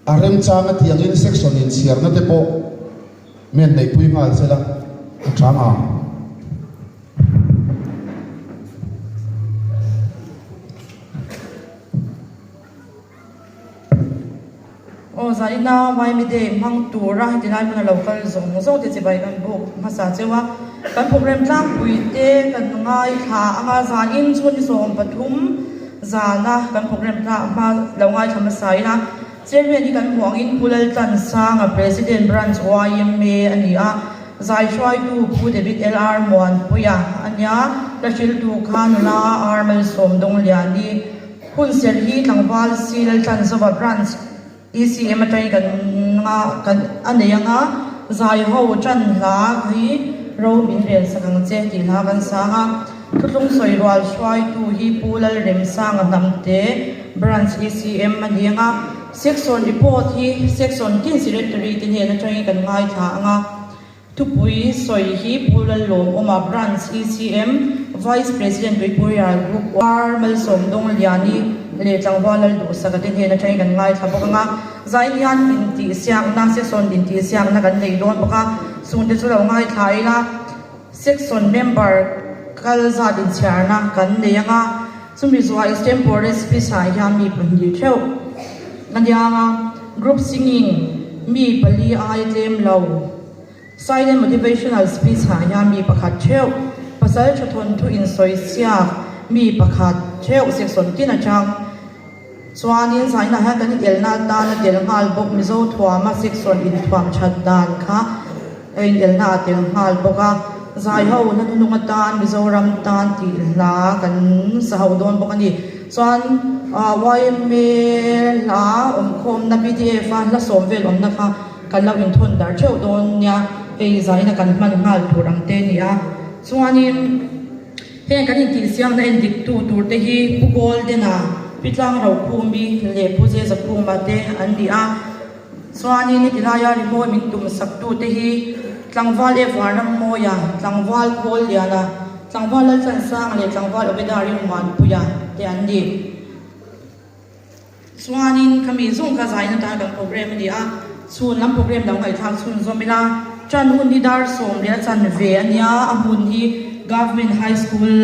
arem changa tiang in section in siar na te po men nei pui ngal sela changa o zaina mai mi de mang tura tinai mana local zong zong te chibai kan bu masa chewa kan program tlang puite kan ngai tha anga zan in chun som pathum zana kan program tla ma longai thama saina chairman ni kan huang in pulal tan sang a president branch YMA ania zai shwai tu pu David LR mon puya ania tashil tu khanula armal som dong liani hun ser hi tlangwal sil tan zova branch ECM atay kan anayanga zai ho chan la hi ro min rel sakang che ti la kan sa ha thutlung soi rwal shwai tu hi pulal rem sang namte branch ECM anayanga section report hi section tin secretary tin he na trai kan ngai tha anga tupui soi hi pulal lom oma branch ECM vice president Victoria group armal som dong liani le tlangwalal do sakatin he na trai kan ngai tha bokanga zainian inti siang na section inti siang na kan nei don boka sunde chu lo ngai thai la section member kalza din charna kan neyanga sumi zwa extempore speech ha ya mi pandi theu kandianga group singing mi pali item lo silent motivational speech ha ya mi pakhat theu pasal chathon thu in soi sia mi pakhat theu section tin achang chuanin zaina ha kan elna dan tel ngal bok mizo thuama section in thuam chat dan kha ein elna tel ngal boka zai ho na nunga tan mizoram tan ti la kan sahau don bokani chuan YMA la khom na PDF la somvel on na kha kan lo in thon dar cheu don nya ei zaina kan man ngal thurang te nia chuanin he kan in ti siam na en dik tu tur te hi pugol dena pitlang rau khumi le puje za khuma te an dia swani ni tilaya ri mo min tum sak tu te hi tlangwal e warnam moya tlangwal khol liana tlangwal al chan sang le tlangwal obedari man puya te an di swanin kami zung ka zaina ta kan program dia chun lam program dang kai thak chun zomila chan hun ni dar som le chan ve ania amun hi government high school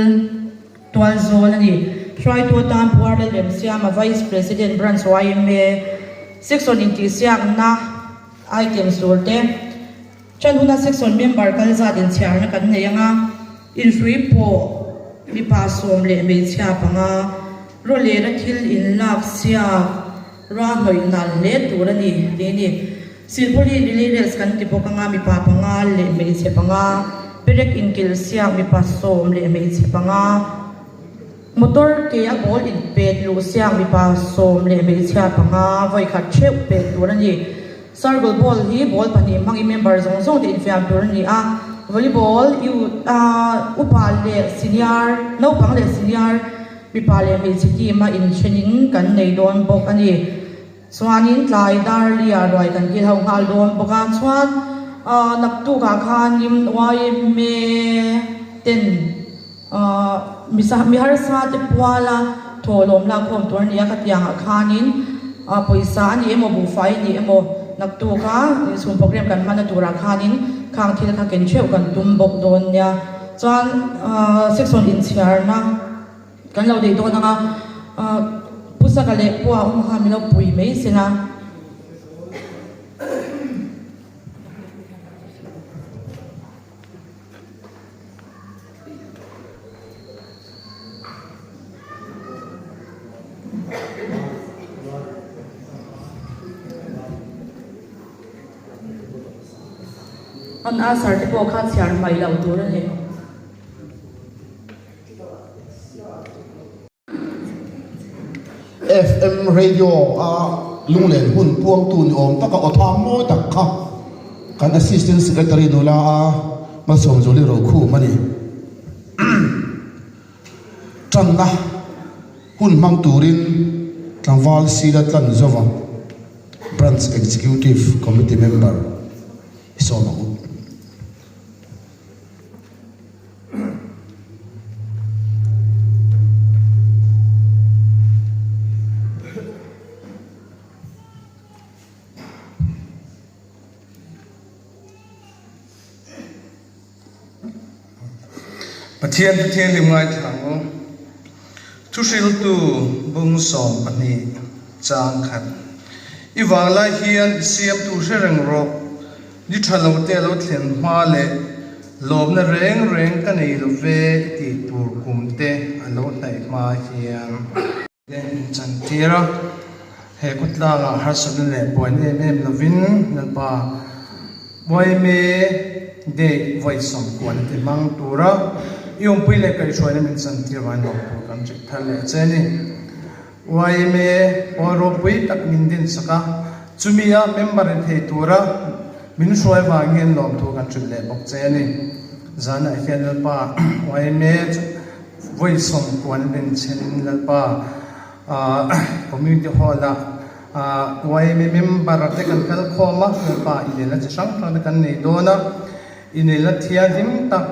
twal zone ani try to tan puarle lem siam vice president branch YMA section inti siang na item sorte chanuna section member kalza din chiar na kan neyanga in free po mi pa som le me chia panga ro le ra thil in lak sia ra noi nal le turani te ni silpoli related kan ti pokang mi pa panga le me che panga perek in kil sia mi pa som le me che panga motor ke a bol in pet lu siang mi pa som le me chia panga voi khat cheu pet turani circle ball hi ball pani mangi member zong zong de fiam turani a volleyball you upal le senior no pang le senior mi pa le me chi ma in training kan nei don bok ani swanin tlai dar lia roi kan ki hau ngal don boka chuan nak tu ka khan nim wai me ten mi har sa te pwala tholom la khom tur nia ka tiang khanin poisa ni emo bu fai ni emo nak tu ka sun program kan mana tura khanin khang thil kha ken cheu kan tum bok don nia chuan section in chiar na kan lo dei don nga pusa ka le puwa ha mi lo pui mai sina an asar te po kha chiar mai lo tur ani FM radio lunglen hun puang tu ni om taka otham mo takha kan assistant secretary dola ma som joli ro khu mani channa hun mang turin tlangwal sila tlan zova branch executive committee member isoma Pathian thiên lim ngai thang thu sil tu bung som pani chang khat iwala hian siam tu sereng ro ni thalo te lo thlen ma le lob na reng reng ka nei lo ve ti tur kum te alo nai ma hian den chan tira he kutla nga har sun le boy ne mem lovin na pa boy me de voi som kwan te mang tura yung pui le kai shoi ne min chan tira wa no kan chik thal le cheni wai me oro pui tak min din saka chumia member the tura min shoi wa ngin lom thu kan chik le bok cheni zana hian pa wai me voi som kwan ben chen la pa community hall wai me member te kan kal khoma pa inela chang thang kan nei dona inela thiadim tak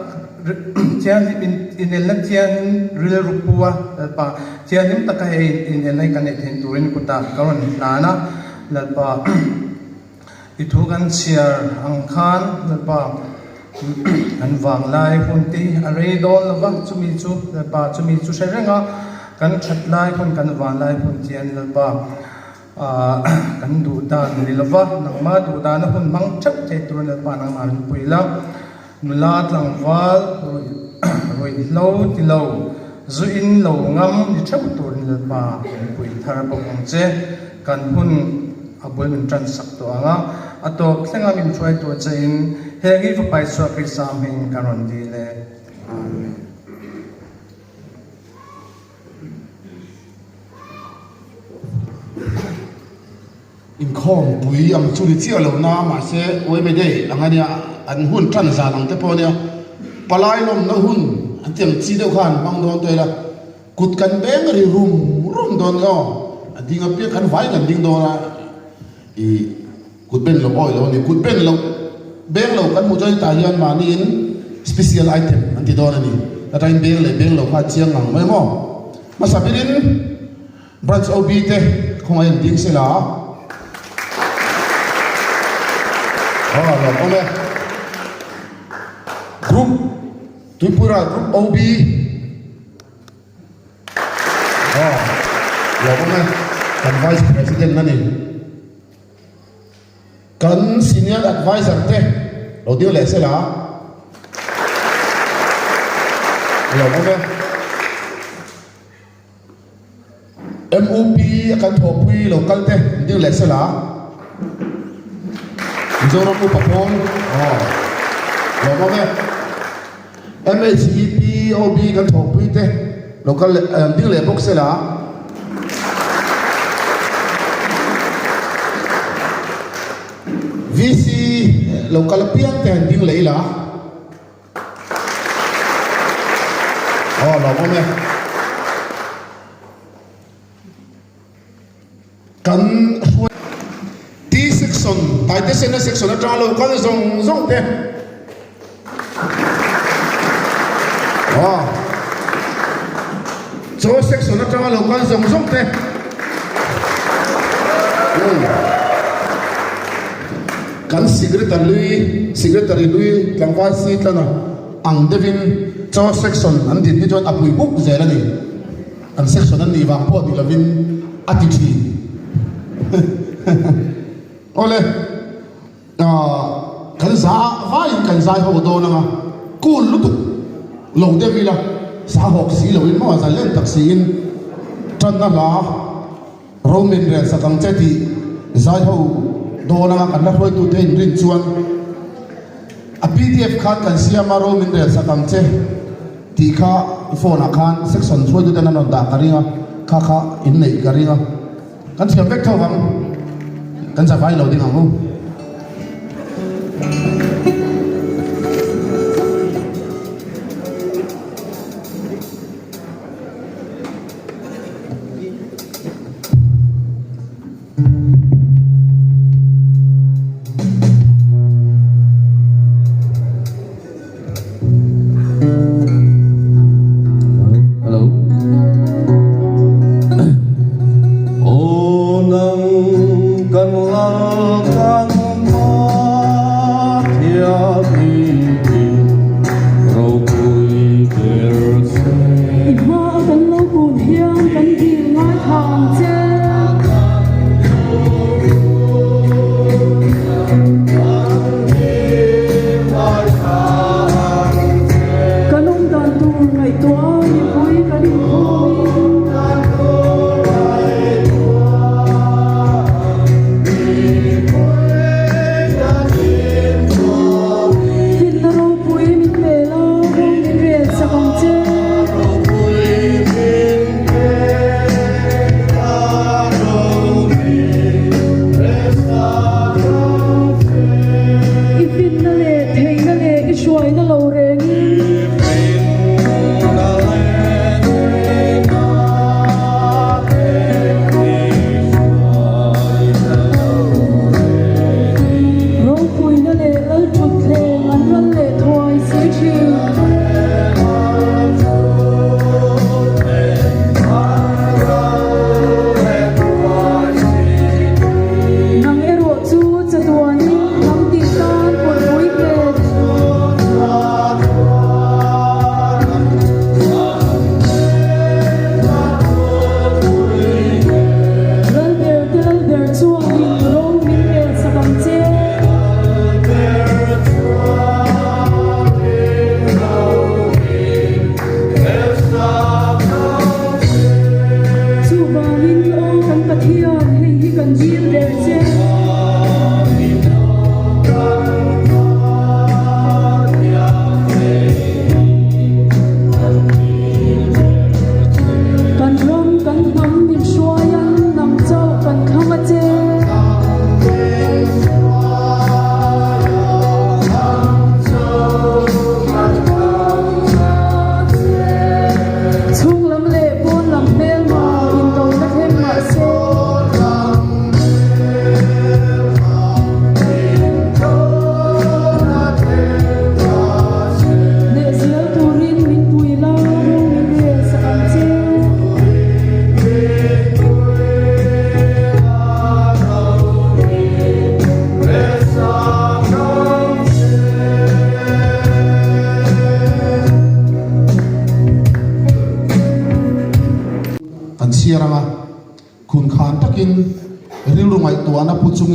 thiadim inela thian ril rupua pa thiadim tak he inela kan nei then turin kuta karon lana lalpa ithu kan share angkhan lalpa an wang lai hunti arei dol lawa chumi chu lalpa chumi chu serenga kan that lai hun kan wang lai hun chian lalpa kan du da ni lawa nangma du da na hun mang chap te tur lalpa nang ma puila nula tlang wal roi lo ti lo zu in lo ngam ni chap tur ni lalpa pui thar bok ang che kan hun abul min tran sak to anga ato thlenga min try to chain hegi fa pai so kri sam hin karon di le amen in khom bui am chu li chia lo na ma se oi me dei angania an hun tran za lang te po nia palai lom na hun an tem chi deu khan mang don te la kut kan beng ri rum don lo adinga pe kan vai kan ding do na i kut ben lo oi lo ni kut ben lo beng lo kan mu jai ta hian ma ni in special item an ti do na ni ta time beng lo kha chiang ngang mai mo ma sabirin branch ob te khong ai ding se la làm ông này group tôi pura group OB làm ông này cần vice president này cần senior advisor thế đầu tiên là sẽ là làm ông này MOP cần thổ quy local thế đầu tiên là sẽ là Zona ko papon lo mo me MHEP OB kan thok pui te local ding le box la VC local pian te ding le la lo mo me kan section tại thế sen section tra lo kan zong te so section tra lo kan zong te kan secretary lui tlangwa si tlana ang devin cho section an din ni jon apui buk zela ni an section an ni wang po ti lovin attitude ole kan za vai kan za ho do na ku lu tu lo de vila sa hok si lo in mo za len tak si in tan na la romin re sa kang cheti za ho do na kan la hoi tu te in rin chuan a PDF khan kan sia ma romin re sa kang che ti kha phone khan section hoi tu na no da karinga kha in nei karinga kan siam vek tho wang kan sa vai lo ding ang Hãy subscribe cho kênh Ghiền Mì Gõ để không bỏ lỡ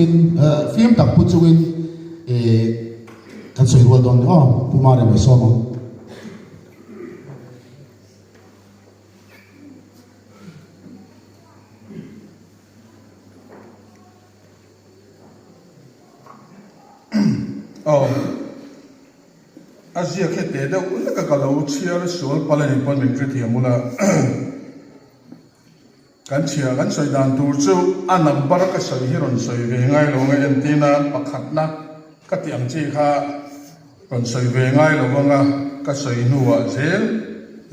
chungin film tak pu chungin kan soi rol don pumare me soma Asia khete da un ka kalau chia la sol pala ni pon min tri mula kan chia kan soi dan tur chu anam bar ka soi hiron soi ve ngai lo ngai antina pakhat na ka tiam chi kha ron soi ve ngai lo nga ka soi nuwa zel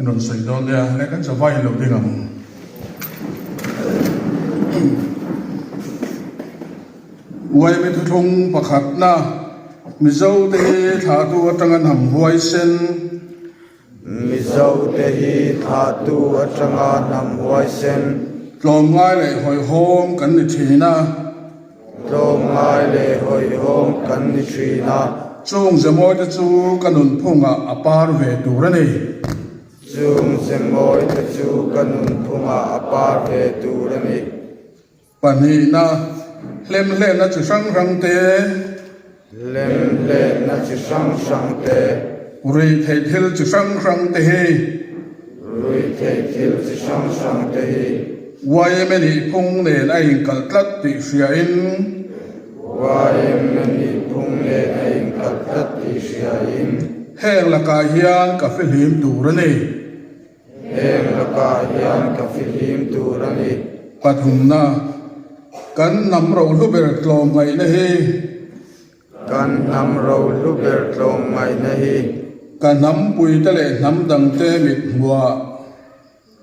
ron soi don ya le kan sa vai lo dingam wai me thu thong pakhat na mizo te tha tu atangan ham huai sen mizo te hi tha tu atangan ham huai sen lom ngai le hoi hom kan ni thina lom ngai le hoi hom kan ni thina chung zamoi te chu kanun phunga apar ve turani chung zamoi te chu kanun phunga apar ve turani pani na lem le na chu sang rang te lem le na chi sang sang te uri thei thil chu sang rang te he rui thei thil chi sang sang te hi wai me ni phung ne ai kal tlat ti sia in wai me ni phung ne ai kal tlat ti sia in heng la ka hian ka filim turani heng la ka hian ka filim turani pathum na kan nam ro lu ber tlom ngai na he kan nam ro lu ber tlom ngai na hi kan nam pui te le nam dang te mit hua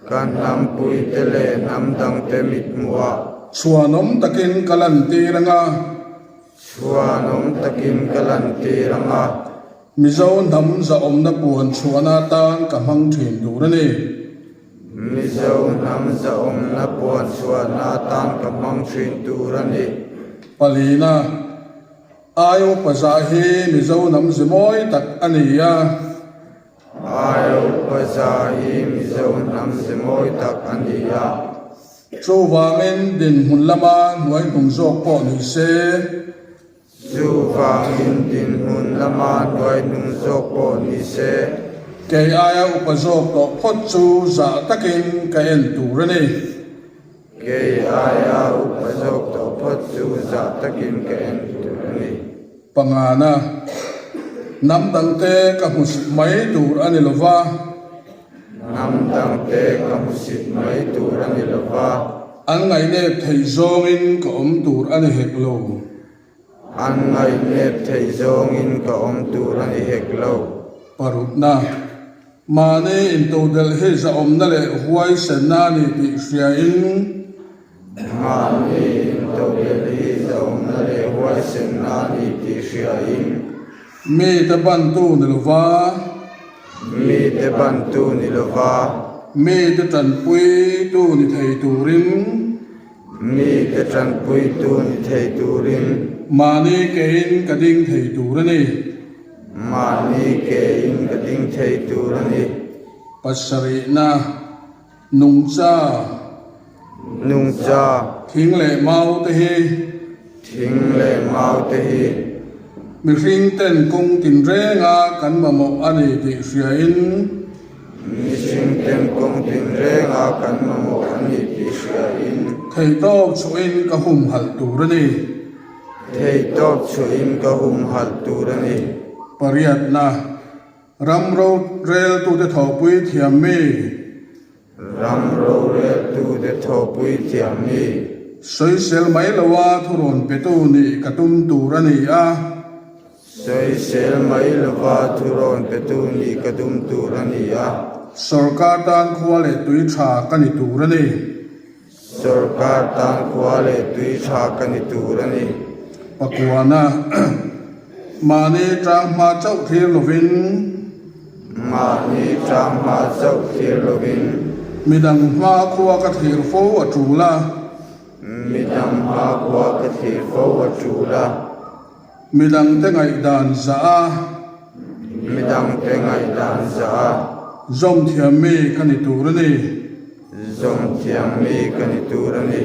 kan nam pui te le nam dang te mit muwa chuanom takin kalan ti ranga chuanom takin kalan ti ranga mizo nam za om na puan chuana tan ka mang thin turani mizo nam za om na puan chuana tan ka mang thin turani palina ayo pazahi mizo nam zimoi tak ania ayo pazahi mizo nam zimoi tak ania chu wangin din hun lama nuai hung jok po ni se chu wangin din hun lama nuai hung jok po ni se ke aya upazok to phot chu za takin ka en turani ke aya upazok to phot chu za takin ka en turani pangana nam dang te ka mus mai tur ani lova nam dang te ka musit mai tur ani lova an ngai ne thei zong in ka om tur ani hek lo an ngai ne thei zong in ka om tur ani hek lo parut na mane in to del he za om na le huai sen na ni ti sia in mane in to del he za om na le huai sen na ni ti sia in me ta ban tu ni lova mi te ban tu ni lova me ta tan pui tu ni thei turin mi te tran pui tu ni thei turin mane ke in ka ding thei turani mani ke in ka ding thei turani pasari na nung cha nung cha thing le mau te hi thing le mau te hi mi ring ten kung tin re nga kan ma mo ani ti sia in mi sing ten kong tin re nga kan ma mo ani ti sia in thei to chu in ka hum hal turani thei top chu in ka hum hal turani pariat na ram ro rel tu te tho pui thiam mi ram ro re tu de tho pui thiam mi soi sel mai lawa thuron pe tu ni katum turani a soi sel mai lova thuron pe tu ni kadum turani a sarkar tan khwale tui tha kani turani sarkar tan khwale tui tha kani turani pakwana mane trang ma chau thir lovin mani tram ma chau thir lovin midang ma khuwa ka thir fo atula midam ha kwa ka thir fo atula midang te ngai dan za midam te ngai dan za zom thiam mi kani turani zom thiam mi kani turani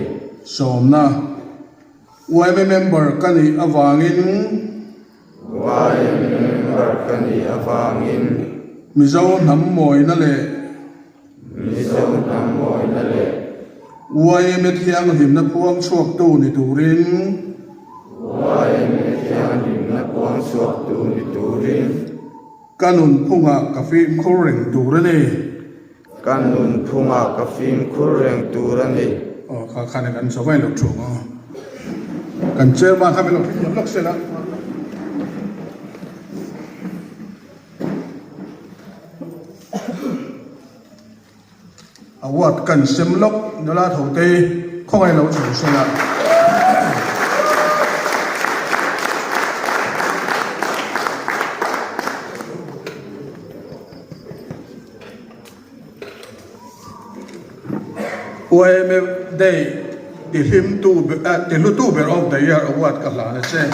somna YM member kani awangin YM member kani awangin mizo nam moi na le mizo nam moi na le YM thiang him na puang chuak tu ni turin YM thiang him na puang chuak tu ni turin kanun phunga kafim khureng turani kanun phunga kafim khureng turani kha khane kan sovai lok thung kan chairman kha belok lok sela awat kan semlok dola thote khongai lo chu sela YMF Day the him to the YouTuber of the year award ka la na che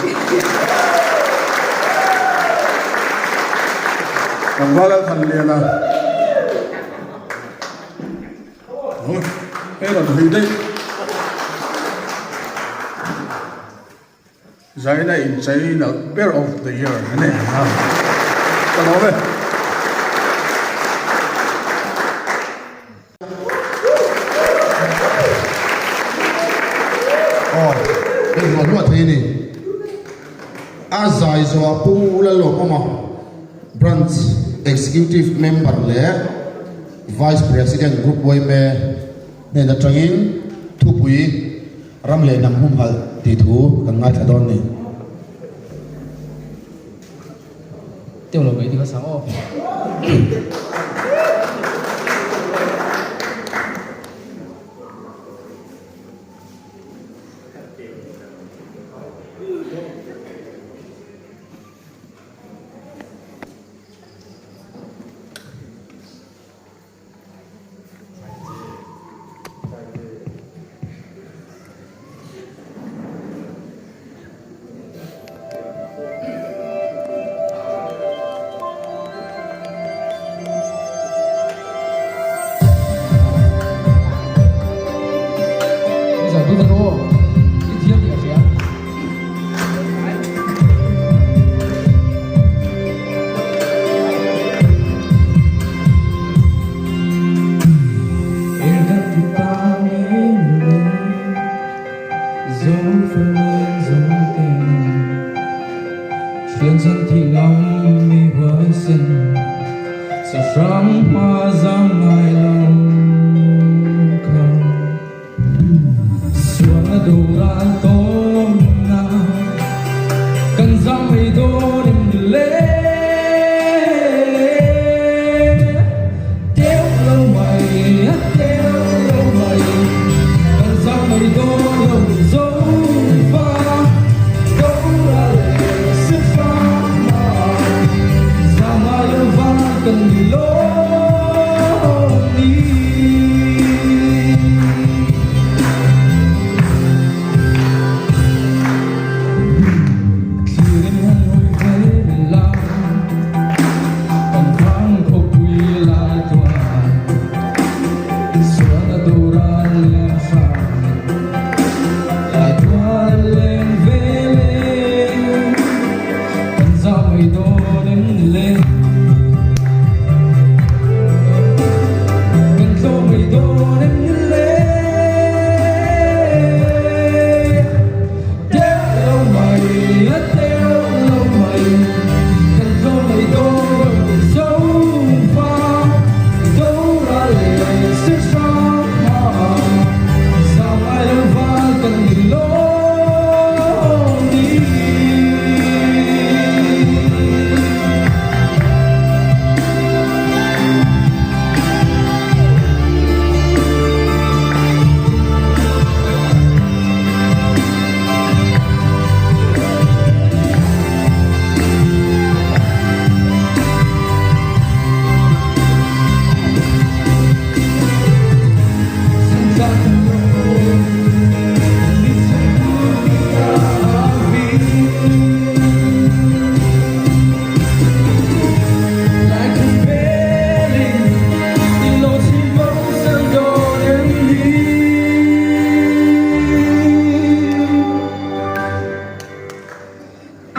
ang wala than le na era to hide zaina in China bear of the year ne ha ka lo be Nuốt thế này, Azai zo pu la lo mama, branch executive member le, vice president group boy me, nên là trangin thu pui, ram le nam hum hal ti thu kan ngai thadon ni. Tiêu là vậy thì có sáng ô.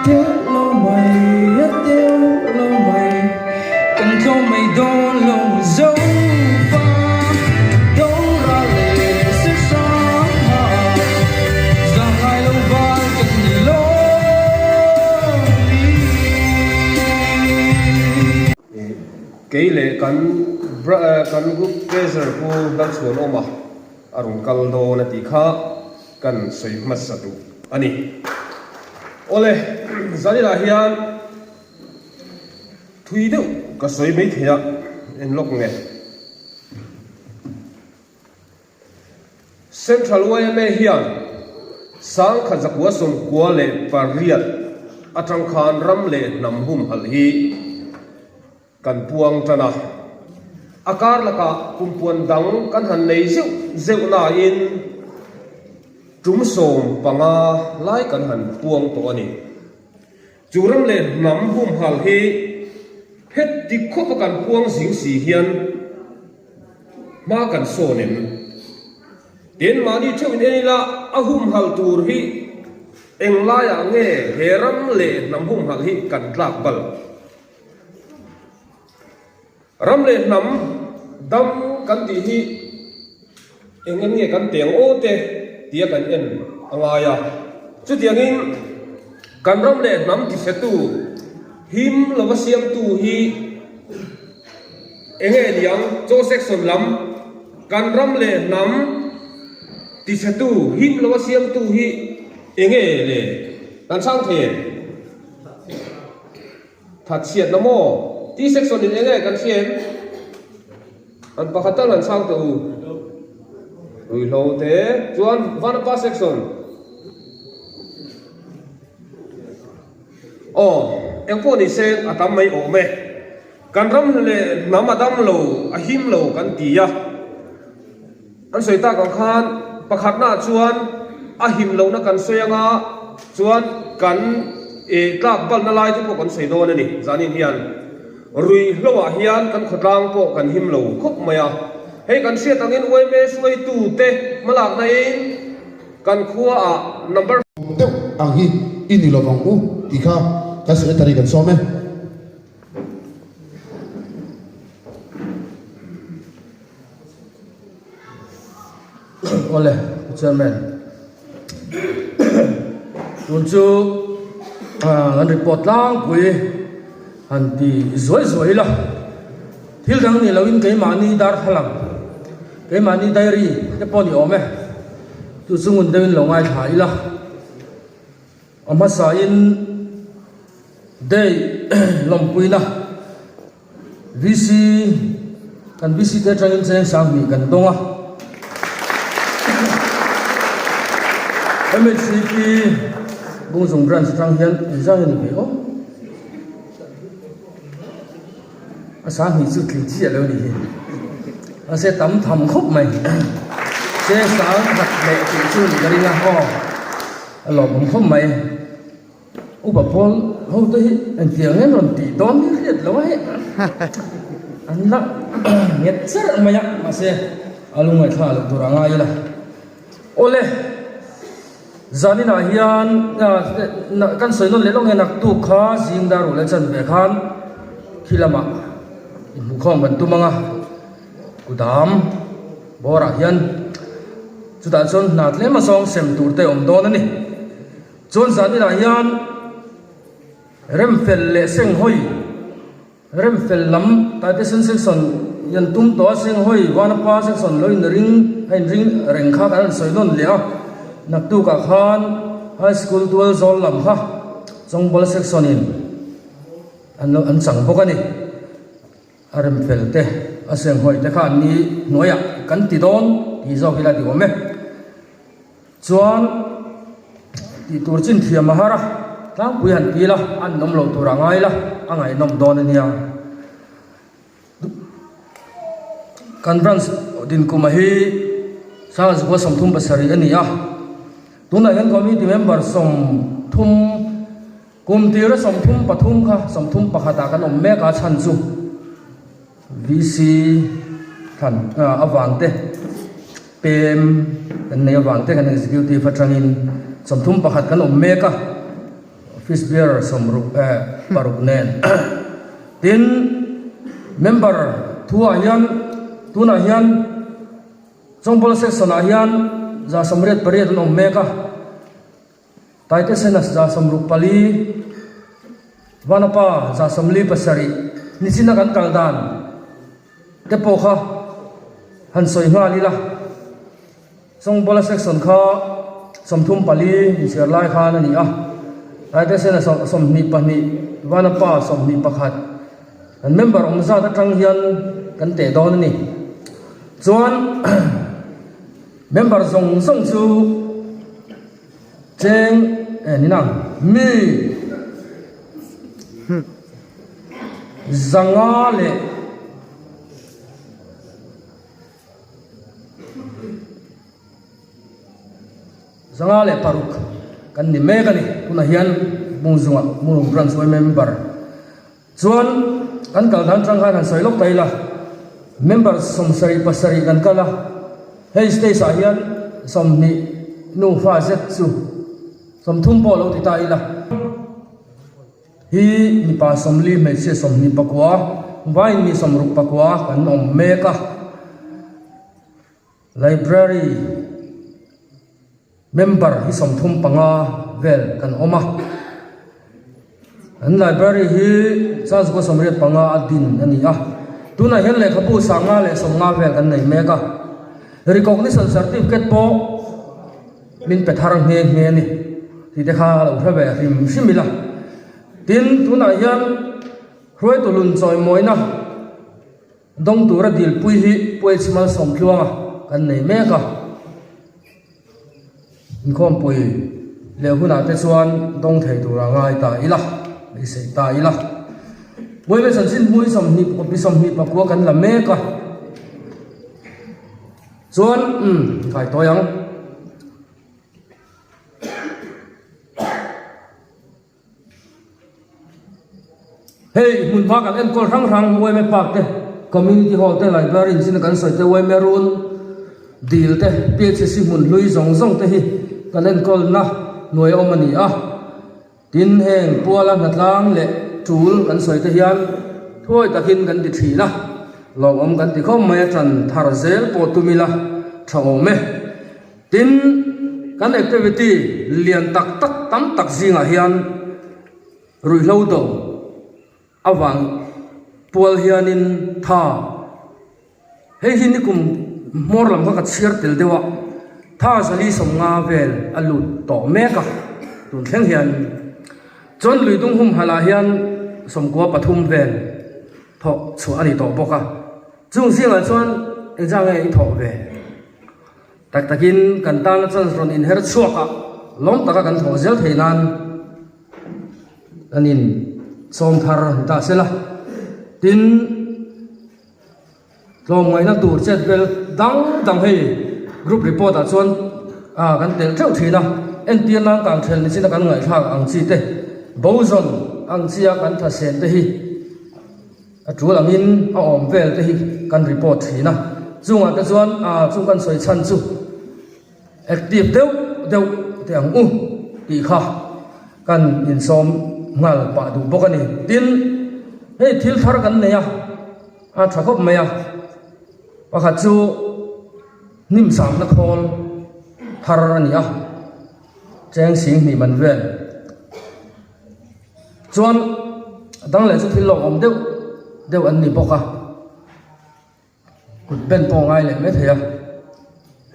tiêu lâu mày tiêu lâu mày cần câu mày đón lâu dấu pha đón ra lệ sẽ sáng mà rằng ai lâu van cần gì lâu cái lệ kan group treasure ku dal chuan oma arung kaldo na ti kha kan soi masatu ani ole zali la hian thui deuh ka soi mai thea en lok nge central wayme hian sang kha zakwa som kwa le pariat atang khan ram le nam hum hal hi kan puang tana akar laka kumpuan dang kan han nei zeu na in tum som panga lai kan han puang to ani churam le nam hum hal hi het ti khop kan puang sing si hian ma kan sonen den mani thewin enila ahum hal tur hi englaya nge heram le nam hum hal hi kan tlak bal ram le nam dam kan ti hi engen nge kan teng o te tia kan en angaya chu tiangin kan ram le nam ti setu him lawasiam tu hi enge liang cho section lam kan ram le nam ti setu him lawasiam tu hi enge le kan sang the that siat namo ti section in enge kan siam an pakhatal an sang tu ui lo te chuan van pa section engpo ni sen atam mai o me kan ram le nam adam lo ahim lo kan ti ya an soita kan khan pakhat na chuan ahim lo na kan soyanga chuan kan tlak bal na lai tu ko kan sei do na ni zanin hian rui hlowa hian kan khotlang po kan him lo khop maya hei kan sia tangin oi me suai tu te malak na in kan khuwa a number deuh ang hi ini lovang u ti kha ka secretary kan some ole chairman tunchu an report lang pui an ti zoi la thil dang ni lawin ke mani dar halam ke mani diary te poni ome tu sungun devin longai thai la ama sa in day lompui na vc kan vc te trangin cheng sang mi kan donga MCP bung zung branch trang hian izang ni be o asa hi chu thli chi lo ni a se tam tham khop mai se sang hat le ti chu ni ri na ho a lo bung khop mai u ba pol ho te hi an tiang ngen ron ti don ni hlet lo he an la nget ser ma ya ma se alung ai thla lo turanga ila ole zanina hian kan soinon le long enak tu kha jing daru le chan ve khan khilama mu khom ban tu manga kudam bora hian chuta chon nat le ma song sem tur te om don ani chon zanina hian rem fel le seng hoi rem fel lam ta te sen section yan tum to seng hoi wan pa section loin ring hain ring reng kha kan soinon le nak tu ka khan high school dual zol lam kha zongbol section in an chang bok ani arem felte aseng hoi te khan ni noya kan ti don ti zo hila di ome chuan ti tur chin thiam mahara tlang pui han pi la an nom lo turangai la angai nom don ania kan branch din kumahi sa zwa somthum basari ania tuna hian committee member som thum kum tira som thum pathum kha som thum pakhata kan om me ka chan chu vc khan awangte pem kan nei awangte kan executive atangin som thum pakhat kan om me ka office bearer somruk paruk nen tin member thua hian tuna hian chongbol section a hian za samret pariat an meka taite senas za samruk pali vanapa za samli pasari nichina kan kaldan te pokha han soi nga lila chongbol section kha somthum pali sir lai khan ani a taite senas somni pani vanapa somni pakhat an member za ta tang hian kan te don ni chuan member zong chu cheng ni nang mi zanga le paruk kan ni me kan ni kuna hian mungzunga mung branch member chuan kan kal dan tang han soi lok taila member somsari pasari kan kala hei stay sa hian somni nu fa zet chu somthum po lo ti ta ila hi mi pa somli me se somni pakwa vai mi somruk pakwa kan om meka library member hi somthum panga vel kan oma an library hi chans ko somriat panga adin ani a tuna hian le khapu sanga le somnga vel kan nei meka recognition certificate po min petharang he ni ti dekha lo thave rim simila tin tuna hian hroi tulun choi moina dong tura dil pui hi pui chimal som tluanga kan nei meka inkhom pui le huna te chuan dong thei tura ngai ta ila ei sei ta ila moi le san sin mui som ni ko pi som ni pa ko kan la meka chuan phải to yang hey mun pa kan en kol rang moi me pak te community hall te library sin kan soi te wai merun deal te phc mun lui zong te hi kan en kol na noi omani a tin heng puala natlang le chul kan soi te hian thoi takin kan ti thina long om kan ti khom mai tran thar zel po tumila thome tin kan activity lian tak tam tak zinga hian rui lo do awang pual hianin tha hei hin kum mor lam ka chiar tel dewa tha sali somnga vel alut to meka tun thleng hian chon lui dung hum hala hian somkwa pathum vel tho chu ani to boka chung singa chuan exam e tho ve tak takin kan tan chan ron in her chuaka lom taka kan tho zel theinan anin som thar ta sela tin lom ngai na tur chet vel dang hei group report a chuan kan tel theu thina NTN lang kang thel ni sin kan ngai thak ang chi te bozon ang chia kan tha sen te hi a chu langin a om vel te hi kan report thina chunga te chuan chung kan soi chan chu active deu te ang ti kha kan in som ngal pa du bokani tin hei thil thar kan ne ya thakop me ya pakhat chu nim sam na khol thar ani a cheng sing ni man vel chuan dang le chu thil lo om deu an ni boka kut ben po ngai le me theya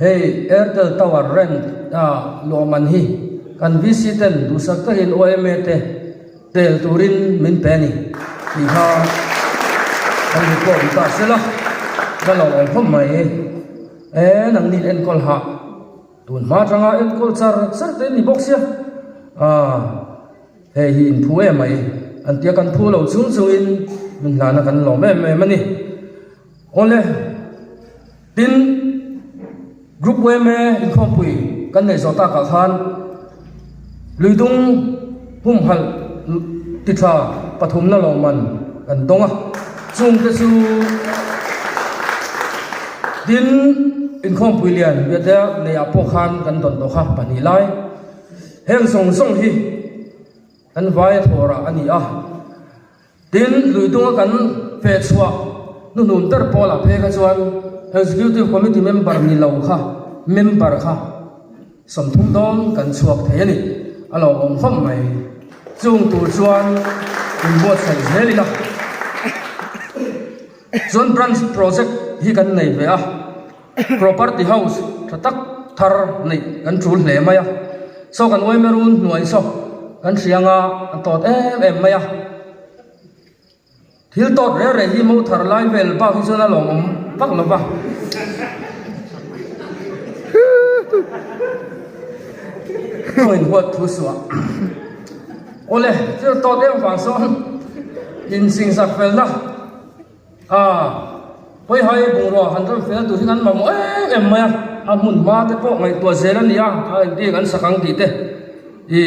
hey Airtel tower rent lo man hi kan visiten du sakta hin OMA te tel turin min peni ti ha kan ni ko ta sela kan lo om phom mai nang ni en kol ha tun ma tanga en kol char te ni box ya hey hin phu mai an tia kan phu lo chung in min lana kan lo me mani ole tin group we me in khom pui kan nei zota ka khan luidung hum hal titha pathum na lo man kan donga chung te su din in khom pui lian be da nei apo khan kan don do kha pani lai heng song hi kan vai thora ani a tin lui tunga kan fe chua nu nun ter pola phe ka chuan executive committee member ni lo kha member kha som thum dom kan chuak the ani alo om khom mai chung tu chuan in bot sai zelina zone branch project hi kan nei ve a property house thatak thar nei kan chul hle maya so kan oi merun nuai so kan sianga tot em maya thil tot re re hi mo thar lai vel ba hi chona long om pak lo ba noi huat thu suwa ole chu tot em wang son in sing sak vel na poi hai bung ro han ram fel tu hinan ma mo em maya amun ma te po ngai to zela nia di kan sakang ti te i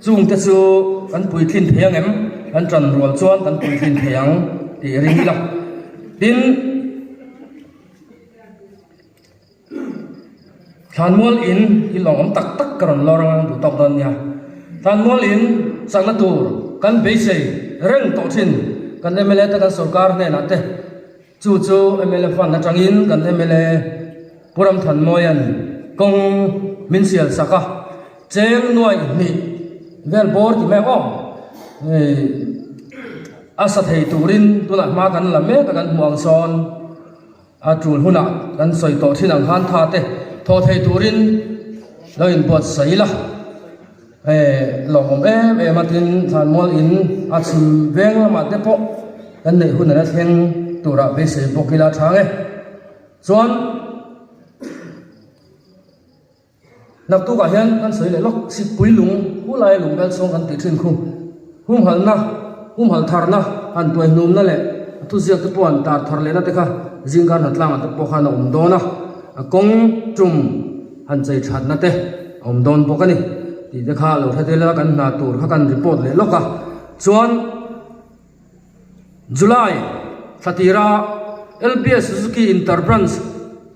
chung te chu kan pui thin thiang em kan tran rol chuan kan pui thin thiang ti ring la tin than mol in i long om tak tak karon lorang bu tok don nia than mol in sakna tur kan be sei reng to thin kan MLA ta kan sarkar ne na te chu MLA fan na tangin kan MLA puram than moyan kong min sial saka cheng noi ni vel bor ki me ko asa thei turin tuna ma kan la me kan muang son a tul huna kan soi to thin ang han tha te tho thei turin loin bot sai la long om matin than mol in a chim veng ma te po kan nei hun na theng tura be se bokila thange chuan nak tu ka hian kan soi le lok si pui lung hu lai lung bel song kan ti thin khu hum hal thar na an tuai num na le tu zia te pon tar thar le na te kha jingkan hatlang at po khan om do na kong tum han chei that na te om don bokani ti te kha lo the te la kan na tur kha kan report le loka chuan July Satira LPS Suzuki Interbranch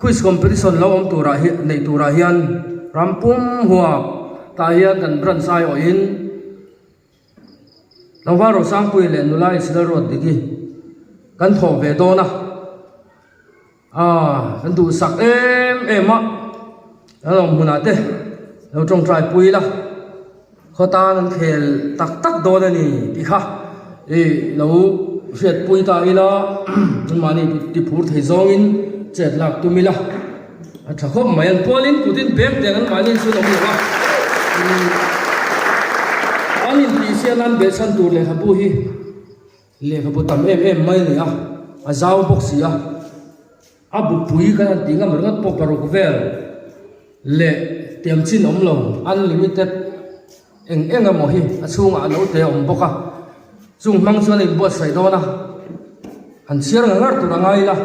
quiz competition lo om tura hi nei tura hian rampum huwa ta hian kan branch ai o in lawaro sang pui le nulai sidal road digi kan tho ve do na kan du sak em a alom munate lo trong trai pui la khota nan khel tak tak do na ni ti kha lo Việt pui ta ila mani ti phur thei zong in chet lak tu mila tha khop mai an polin putin bem te an mani su no wa anin ti sian an be san tur le khabu hi le khabu tam em mai ni a zaw box ya abu pui kan tinga mar ngat po paru vel le tiam chin om lo unlimited eng mo hi a chunga lo te om boka chung mang chuan in bot sai do na han siar ngar tu rangai la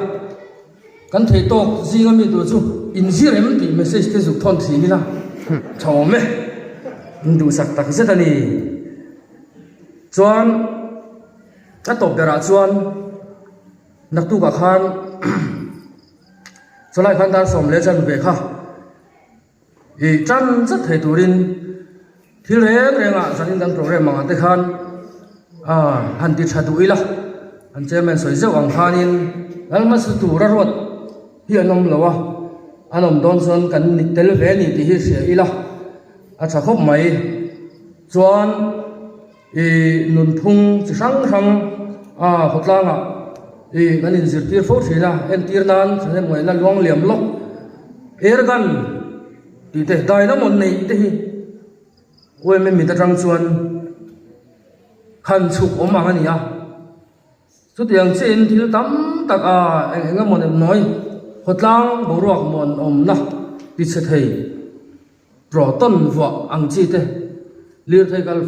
kan thei tok zinga mi tu chu in zirem ti message te zu thon thi ni la chome ndu sak tak zeta ni chuan ka top bera chuan nak tu ka khan cholai khan dar som le chan ve kha i chan chat thei turin thil renga sanin dan program ma te khan han ti thadu ila an chairman soi zeu ang khanin alma su tu ra rot hi anom lawa anom don son kan ni tel ve ni ti hi se ila a tha khop mai chuan nun thung chi sang hotlanga kan in zir tir fo thina en tir nan chane moi na luang liam lok ergan ti te dai na mon nei te hi oi me mi ta tang chuan khan chuk om ang ani a chu tiang chen thil tam tak enga mon em noi hotlang boruak mon om na ti che thei pro ton wa ang chi te lir thei kal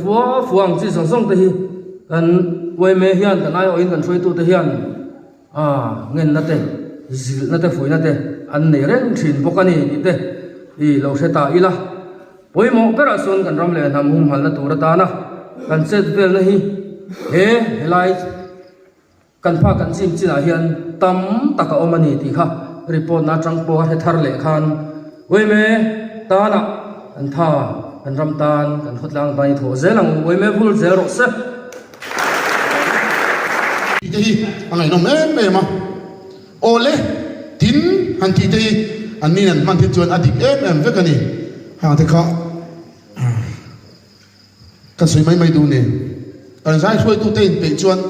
fuang chi song song te hi kan wei me hian kan ai o in kan throi tu te hian ngen na te zil na te foi na te an nei ren thin bokani ti te i lo se ta ila poimo pera son kan ram le nam hum hal na tur ta na kan set vel na hi helai kan pha kan sim china hian tam taka omani ti kha report na tang po he thar le khan wei me ta na an tha kan ram tan kan hotlang tai tho zelang oi me vul zero se ti hi angai no me ma ole tin han ti te an ni nan man ti chuan adik em ve kani ha te kha kan soi mai du ne kan sai soi tu te pe chuan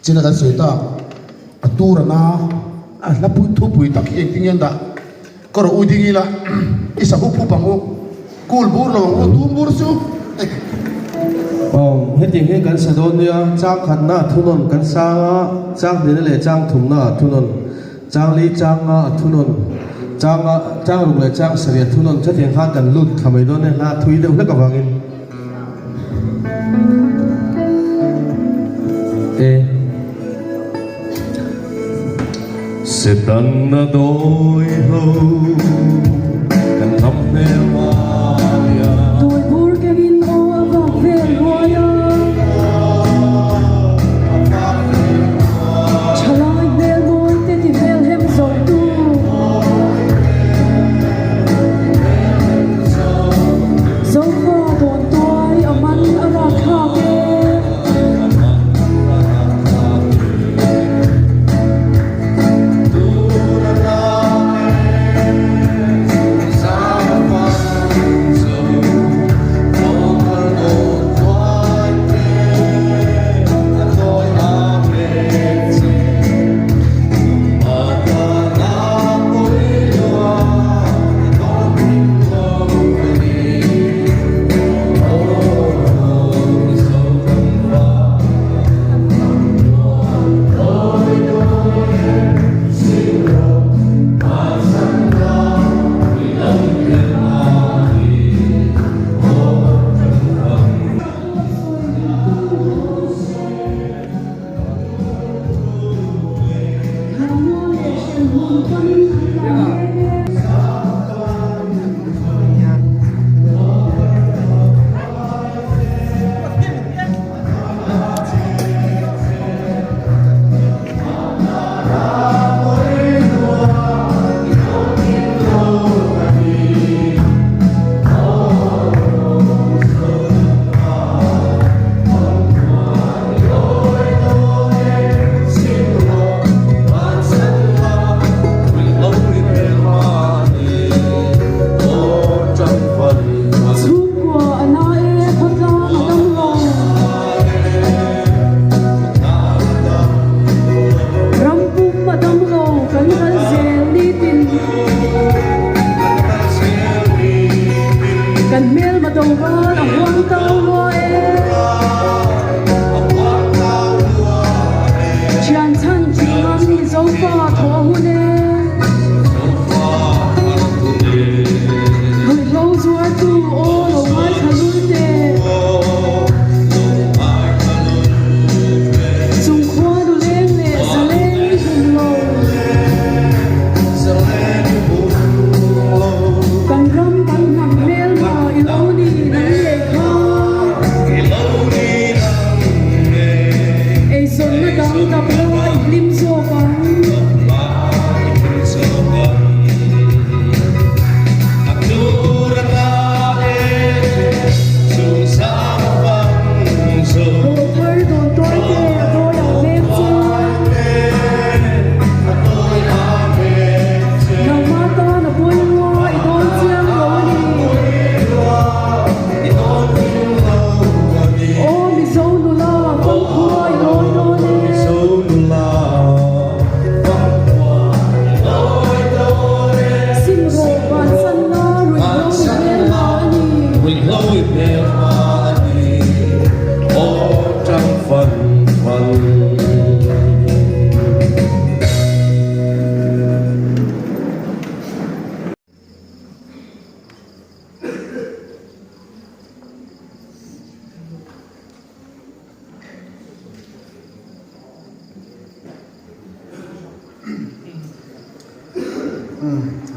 china kan soi ta atura na la pui thu pui tak eng ting yan da ko ro u dingi la isa bu phu pangu kul bur lo u tu bur su hết tiếng hết cắn sài đôn nha trang khăn na thu nôn cắn sang trang đến lệ trang thùng na thu nôn trang lý trang thu nôn trang lục lệ trang sài thu nôn chất tiếng hát cần lụt khả mấy đôn này là thui đâu hết cả vàng in sẽ tan na đôi hâu cần thăm em tôi buồn cái in ô vọng về loài trả lời về môi tên thì về hem rồi tu dấu vào buồn tôi ở mắt ở ra khao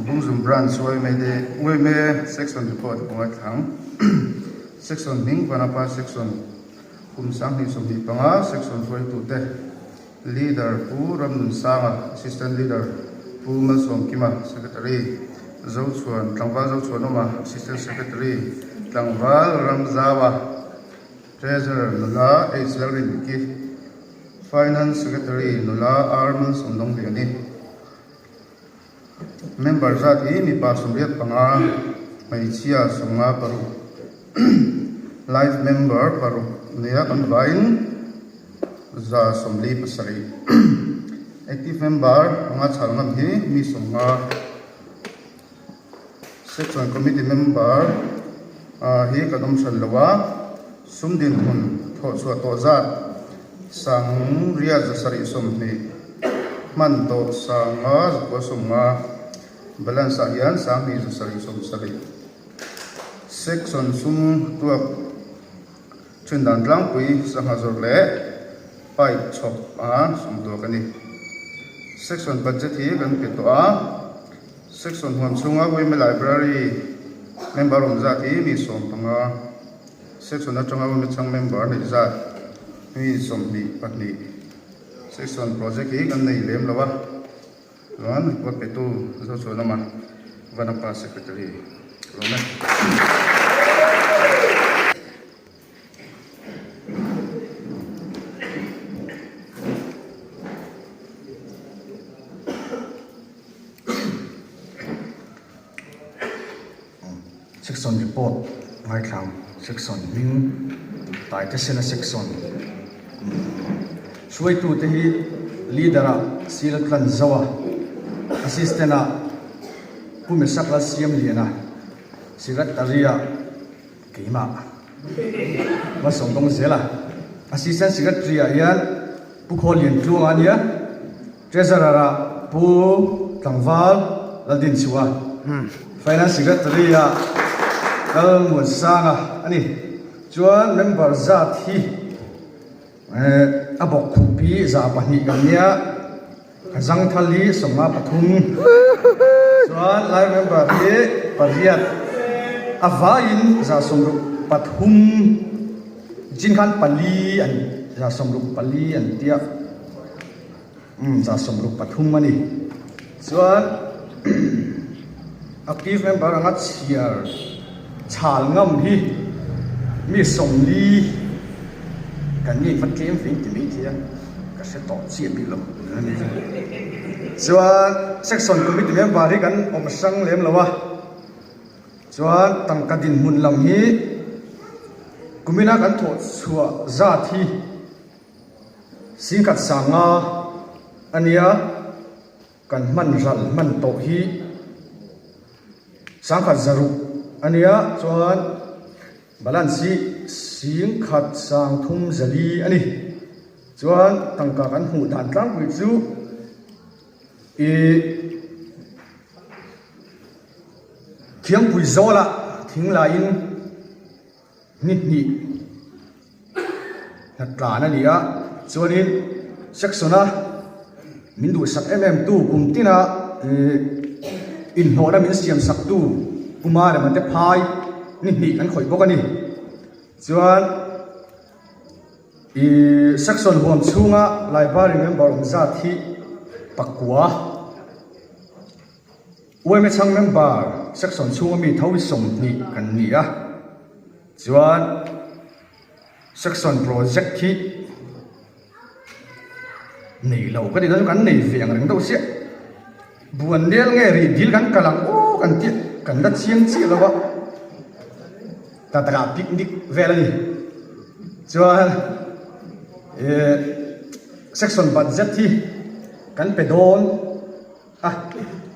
bung zum branch wai me de wai me section report ngoi thang section ning vanapa section kum sang ni som hi panga section 42 te leader pu ram nun sanga assistant leader pu ma som kima secretary zo chuan tlangwal zo chuan oma assistant secretary tlangwal ramzawa treasurer nula HL Rinki finance secretary nula Arman Somdong Liani member zat hi mi pa somriat panga mai chia songa paru live member paru nia kan vain za somli pasari active member anga chalngam hi mi songa section committee member hi kadam shalwa sumdin hun tho chua to zat sang ria za sari somni man to sanga ko songa balance hian sang ni za sari som sari section sum tuak chindan tlang pui sanga zor le pai chop som do kani section budget hi kan pe to section hom chunga Women Library member om zati mi som panga section na chunga Women chang member ni zat mi som bi patni section project hi kan nei lem lawa ron ko pe tu zo so na ma vanapa secretary rona section report ngai thlang section ning tai te sena section suai tu te hi leader a sil tlan zawa assistant a pume sakla siam liana secretary a keima ma som dong zela assistant secretary a yan pu kholian tluang ania treasurer a pu tangwal ladin chuwa finance secretary a Almun sanga ani chuan member zat hi abok khupi za pahni gamnia kazang thali soma pathum chuan lai member hi pariat avain za somru pathum jinkhan pali an za somru pali an tia za somru pathum ani chuan active member anga chiar chal ngam hi mi som li kan ni phát triển phim thì mấy thế cái sẽ tỏ chia bị lắm chuan section committee member hi kan om sang lem lawa chuan tangkadin mun lam hi kumina kan tho chua za thi singkat sanga ania kan man ral man to hi sangkat zaru ania chuan balansi sing khat sang thum zali ani chuan tangka kan hu dan tlang pui chu thiang pui zola thing la in nit ni natla na lia chuan in section a min du sak tu kumtina in ho na min siam sak tu kuma le man te phai ni kan khoi bok ani chuan section hom chunga library member om za thi pakwa Women chang member section chunga mi thawi som ni kan ni a chuan section project hi nei lo ka di kan nei fiang reng do sia buan del nge ri dil kan kalang kan ti kan da chiang chi lawa ta picnic vela ni chuan section budget hi kan pe don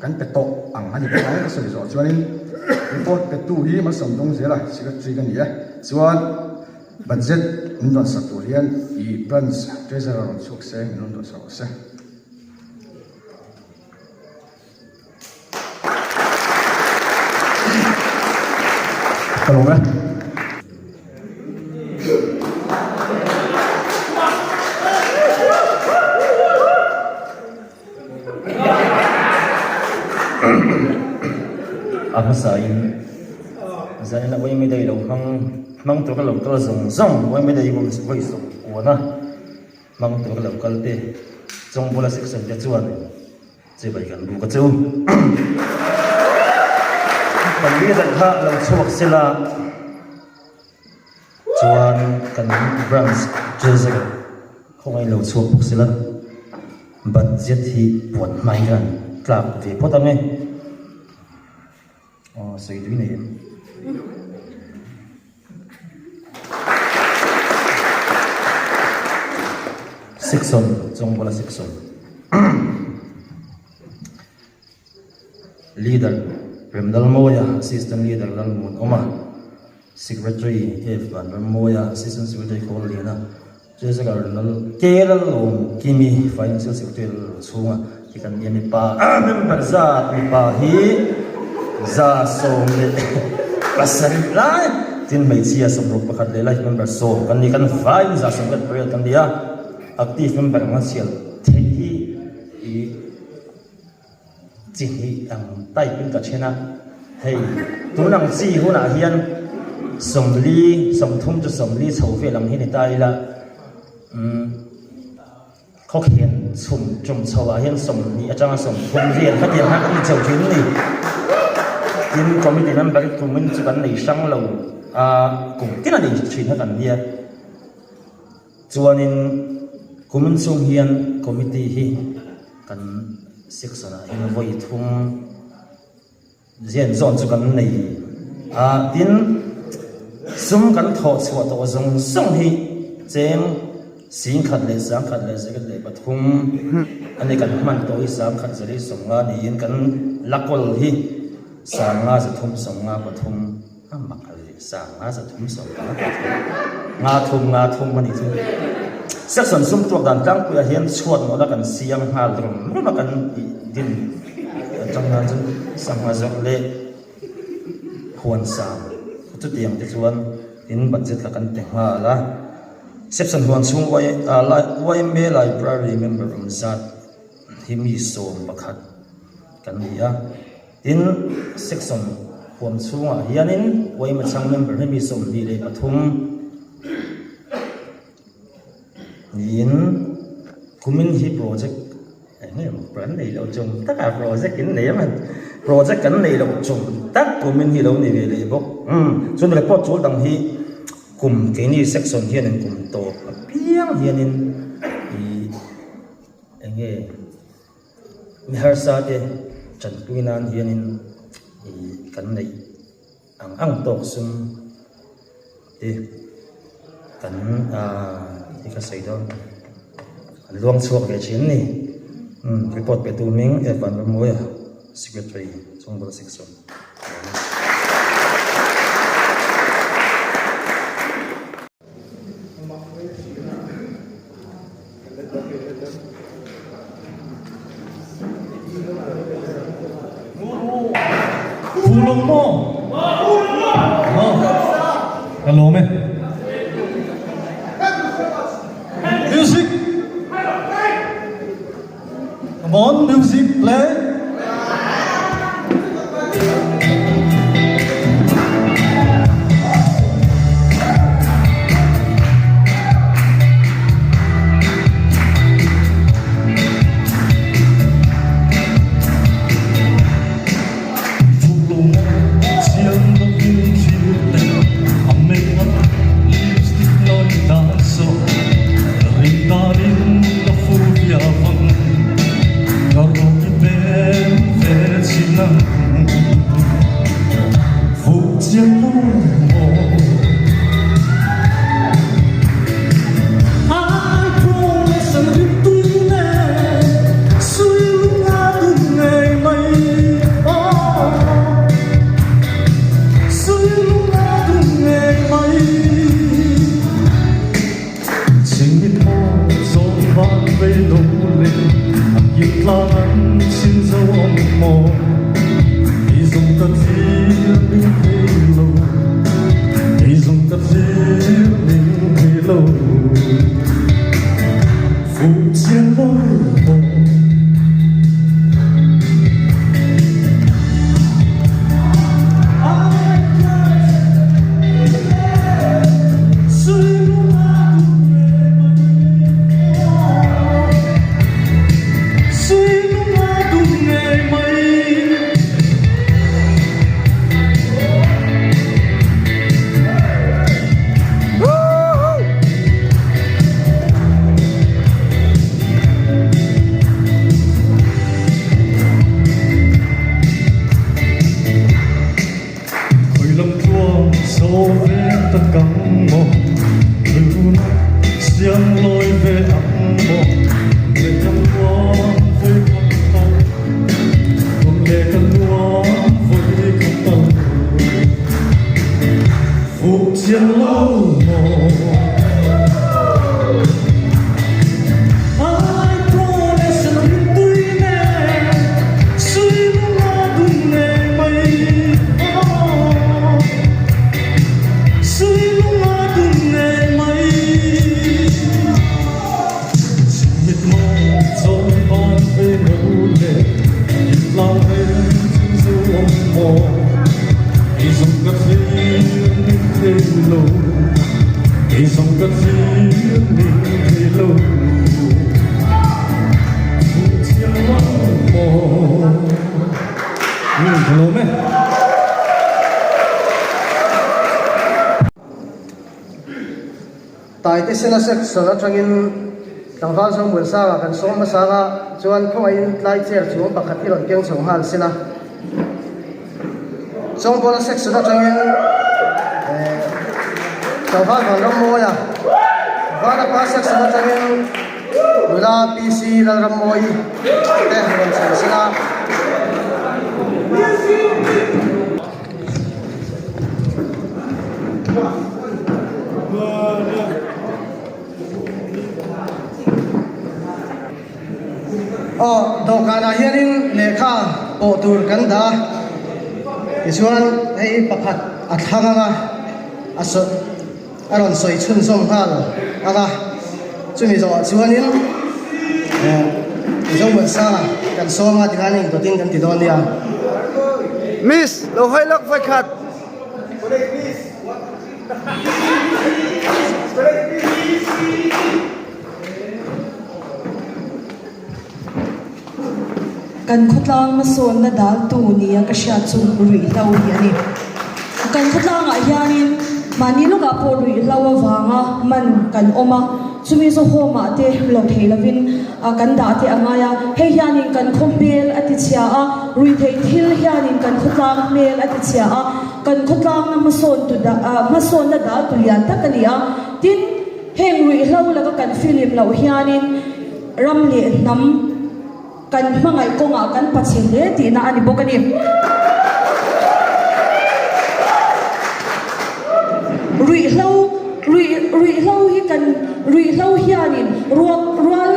kan pe to ang ani ka ka soi zo chuan in report pe tu hi ma som dong zela secretary kan ya chuan budget min don sa tu hian I branch treasurer on chok se min don sa se Hello, apa sain saya nak boleh medai lo mang tu kalau tu zong boleh medai ibu voi so wana mang tu kalau kalte zong bola section dia cuan saya baikkan buka tu kan leader ha lo chuak sila chuan kan branch jersey không ai lo chuak sila budget hi puan mai gan tlak ve potang e sei dui nei section trong bola section leader Remdal Moya assistant leader Lalmun Oma secretary F Van Moya assistant secretary Kol Lena Jessica Ronal Kerala Lom Kimi financial secretary Sunga ikan dia mipa member za mipa hi za som le pasal lai tin mai sia som ro pakhat le lai member so kan ni kan fine za som kan period kan dia active member ngasial thei hi chỉ ang tay pin cả trên á, hey, tôi năng gì hôn à hiền, sầm thum cho sầm ly sầu về làm hiền tay là, khó hiền trồng sầu à hiền sầm ly ở trong sầm thum hiền phát hiện hát đi sầu chuyến này, nhưng có mấy năm bác tụi mình chỉ bán này sang lầu, cũng cái này chuyện hết cảnh dia, cho nên của mình sung hiền committee hi, cần section in voi thum diện zon chu kan nei tin sum kan tho chhuat to zong song hi cheng sin khat le sang khat le zek le pathum ani kan man to hi sang khat zari songa ni in kan lakol hi sanga za thum songa pathum makal sanga za thum songa nga thum mani chu section sum tu dan tang pu hian chhuat no la kan siang hal rum ma kan din trong nan chu sanga zok le huan sam chu tiang te chuan in budget la kan te ha la section huan chung wai me library member from zat himi som pakhat kan nia in section huan chunga hianin wai ma chang member himi som bi le pathum in kumin hi project ngay một brand này đâu chung tất cả project cái này mà project cái này đâu chung tất kumin hi đâu này về lấy bốc cho nên report chỗ đăng hi cùng cái này section hier nên cùng tổ biếng hier nên anh nghe mer sa de chân quy nan hier nên cái này ang tổ sum thì cái cái xây đó luang chuộc về chiến này report về tu mình ở phần môi secretary trong bộ section Pulong mo hello me music come on music play Karong ibe tất căng mò lưu nó xiang lối về ấm mò để thăm quan với con tàu cùng để thăm quan với con tàu phụ chiến lâu mò. tại cái sinh sek sona trangin tang hal sang bul sa kan som ma sa ga chuan khong ai lai chair chu pakhat hi ron keng chong hal sina song bola sek sona trangin tang hal kan ram mo ya vana pa sek sona trangin ula pc la ram moi te ron sa sina dawhkan ah hianin lekha pawh tur kan dah tichuan hei pakhat a thlang anga a rawn sawi chhun zawng hal anga chumi zawh chuanin zawng bul sa kan sawma tikhanin totin kan ti dawn nia miss lo hai lak vai khat kan khutlang ma son na dal tu ni ka sha chu rui lau hi ani kan khutlang a hianin mani lo ga po rui lau awanga man kan oma chumi zo homa te lo theilavin kan da te angaya he hianin kan khombel ati chia a rui thei thil hianin kan khutlang mel ati chia a kan khutlang na ma son tu da ma son na dal tu lian takania tin heng rui lau la ka kan film lo hianin ram le nam kan mangai konga kan pachhen le ti na ani bokani rui hlo hi kan rui hlo hianin rual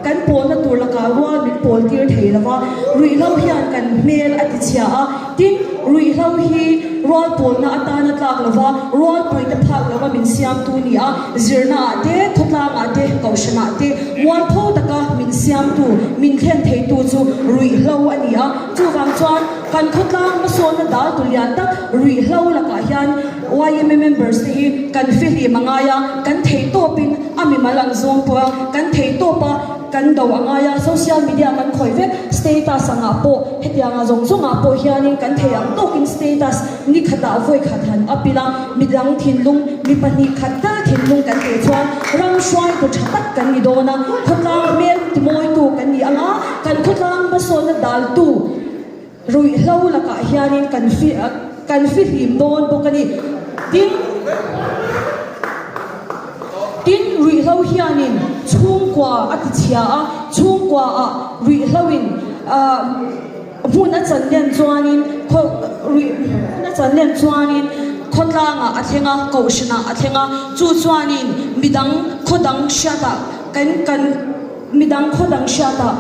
kan pol na tur laka rual mit pol tir theilawa rui hlo hian kan mel ati chia a tin rui hlo hi rual pol na atana tlak lawa rual poi ta phak lawa min siam tu ni a zirna ate thotlang ate kaushana ate muan pho taka min siam tu min thlen thei tu chu rui hlo ani a chu wang chuan kan khotlang ma son na dal tu lian tak rui hlo laka hian YMA members hi kan fili mangaya kan thei topin ami malang zong po kan thei topa kan do angaya social media kan khoi ve status anga po hetianga zong zong a po hianin kan thei ang tokin status ni khata voi khathan apila midang thinlung mi pani khata thinlung kan te chuan ram shwai tu thatak kan ni dona khotlang mel timoi tu kan ni anga kan khotlang ma son na dal tu rui hlo laka hianin kan fi him don bokani tin rui hlo hianin chungkwa ati chia a chungkwa a rui hloin mun a chanlen chuanin rui na chanlen chuanin khotlanga athenga kaushna athenga chu chuanin midang khodang shata kan midang khodang shata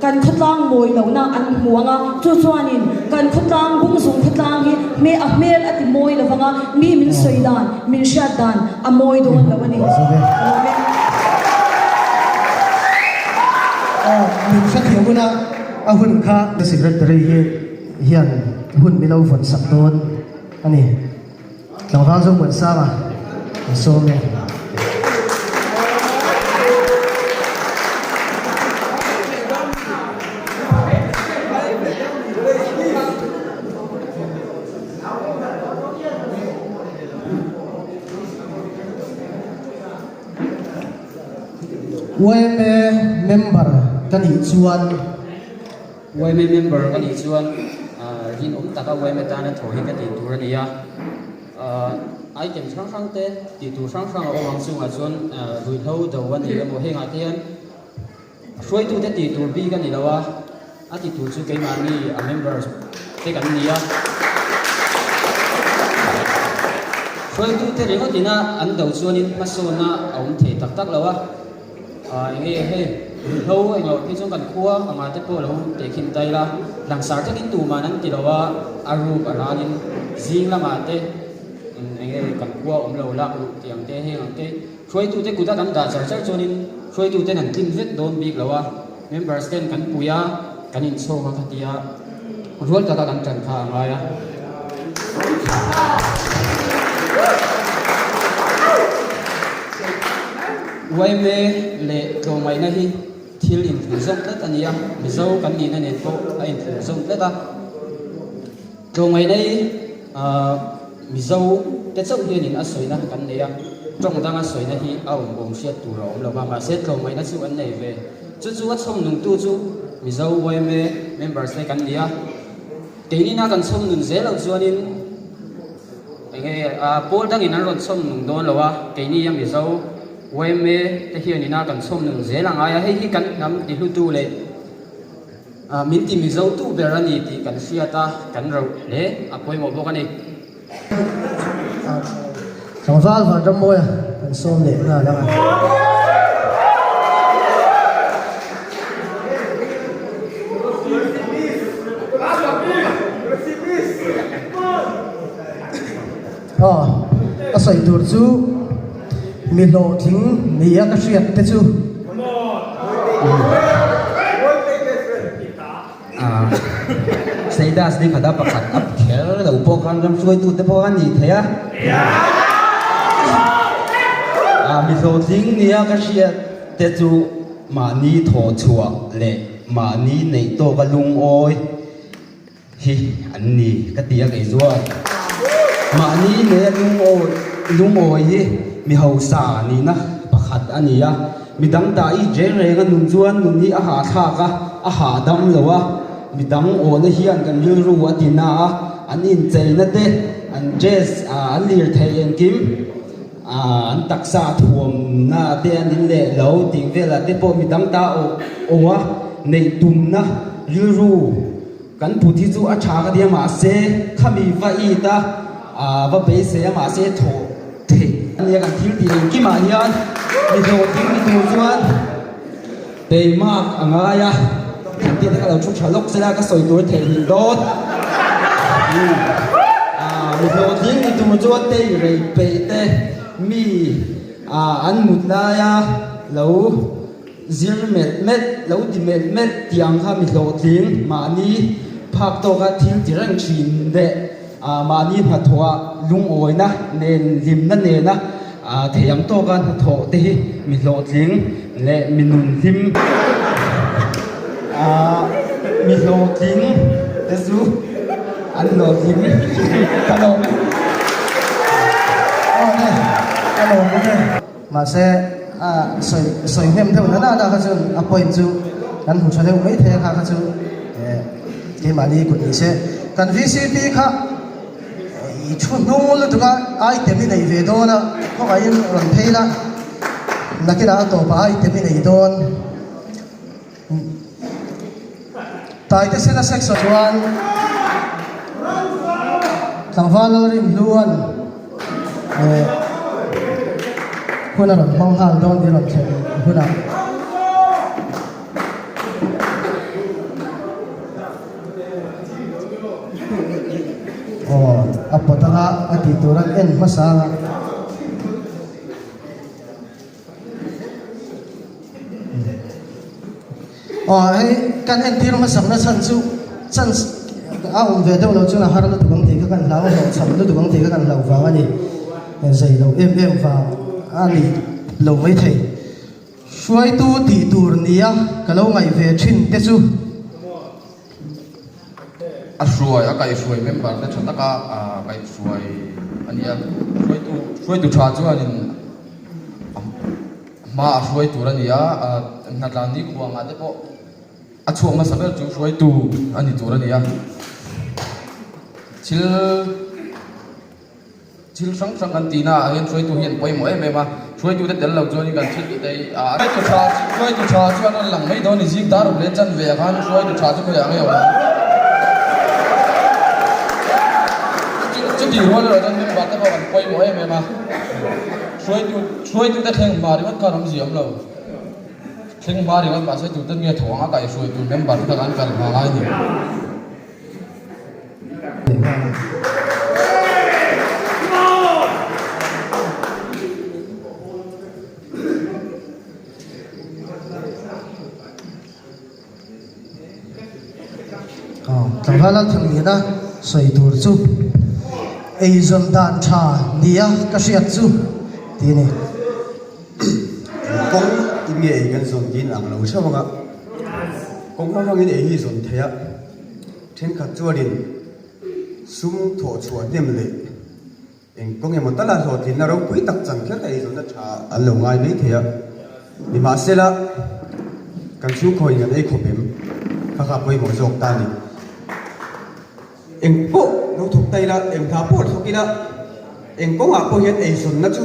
kan khutlang moi lo na an muanga chu chuanin kan khutlang bung sung khutlang hi me a mel ati moi lawanga mi min soidan min shadan a moi don lawani min sa thiamuna a hun kha the secretary hi hian hun milo von sakton ani tawhal jong bul sa ma so me YMA member kan hi chuan YMA member kan hi chuan rin taka YMA ta na thohi ka tin tur ania item sang te ti tu sang ở wang sunga chuan rui hlo do wan ni lemo henga te an roi tu te ti tu bi kan ni lawa a ti tu chu keima ni a members te kan ni a roi tu te ringo tina an do chuan in masona aum the tak tak lawa nge he hlo engo ki chung kan khuwa anga te po lo te khin tai la langsar te kin tu manan ti lawa aru paranin zing lama te nge kan khuwa lo la tiang te he ang te roi tu te kuda kan da char char chuanin roi tu te nan tin vet don big lawa members ten kan puya kan in so ma khatia rol ka kan tan kha nga ya wai me le ko mai na hi thil in thu zong ta ania mi zo kan ni na ne ko a in thu zong ta ko mai nei mi zo te chau hian in a soi na kan ne ya trong dang a soi na hi a bom sia tu ro lo ma set ko mai na chu an nei ve chu chu a chom nung tu chu mi zo wai me members ne kan nia te ni na kan chom nun zel lo chuanin nge pol dang in an ron chom nung don lo wa ke ni ya mi zo wai me te hian ina kan chom nung zelang aya hei hi kan nam ti hlu tu le min ti mi zo tu berani ti kan sia ta kan ro le apoi mo bok ani Song Val và Trăm Môi kan som le na lang a soi tur chu mi lo thing ni ya ka hriat te chu Seidas ni khada pakhat ap khel lo po kan ram suai tu te po ani theya mi lo thing ni ya ka hriat te chu ma ni tho chua le ma ni nei to ka lung oi hi an ni ka tia ke zuan ma ni ne lung oi hi mi ho sa ni na pakhat ania mi dang ta I je re nga nun chuan nun ni a ha tha ka a ha dam lowa mi dang o na hian kan ril ru atina an in chei na te an jazz an lir thei en kim an taksa thuam na te an in le lo ting vela te po mi dang ta o wa nei tum na ril ru kan pu thi chu a tha ka dia ma se khami va I ta va be se ma se tho anh em thiếu tiền cái mà hiền bây giờ thiếu đi thiếu chuan tây mạc anh ai à thằng tiền cái đầu chúc trả lốc sẽ là cái sợi tuổi thể hình tốt bây giờ thiếu đi thiếu chuan tây rồi bể tây mi anh một la ya lâu zir mệt lâu thì mệt tiếng ha mi lâu tiếng mà ni phạc to cái thiếu chỉ rằng chuyện đấy mà ni mà thua lung oi na nên lim na nè na thì em to gan thọ thì mình lo tiếng lệ mình nung lim mình lo tiếng thế chú anh lo tiếng hello mà sẽ soi hem theo nó là cái chuyện appoint chú anh hỗ trợ theo mấy thế khác cái chú cái mà đi cũng sẽ cần VCP khác chút nung là tụi ai item này về đó là có phải in làm thế là là cái đó tổ ba item này đó tại cái sẽ là sex one thằng Valerie luônคนนั้นมองหาโดนที่เราใช้คนนั้นapa tanga ati turan en masala hay kan en tiro masam na sansu sans ang ve do lo chuna har lo tukang ti ka kan law lo sam lo tukang ti ka kan law wa ani zai lo em wa ani lo mai thei suai tu ti tur nia ka lo ngai ve thin te chu suai akai suai member na chata ka kai suai ania suai tu tha chu anin ma suai tu ania na tlan ni khuang ate po a chuang ma sabel chu suai tu ani tu ania thil sang sang kan tina hian throi tu hian poi mo em em a throi tu te tel lo chuan kan thil dei a throi tu tha chuan an lang mai do ni zik dar le chan ve khan throi tu tha chu ko yang yo chu ti ro lo dan ba ta ba kan poi mo em em a throi tu te theng ma ri wat ka ram jiam lo theng ma ri wat ba se tu tan nge thawanga kai throi tu member ta kan kal ma ngai ni thằng hoa lan thằng nghĩa na soi tur chu ei zon dan cha nia ka siat chu ti ni công in nghệ gần dồn tin ang lâu sao mà công nó in ấy dồn thế á trên cả chùa đình sum thổ chùa niệm lệ em công em một tất là thổ tin nó đâu quý tắc chẳng khác ấy dồn nó trả ăn lâu ngay mấy thế á đi mà xe là cần chú coi người ấy khổ bếm các cặp với một dọc ta đi em bộ nó thuộc tay là em thả bộ thuộc kia là em có ngã bộ hiện ấy dồn nó chú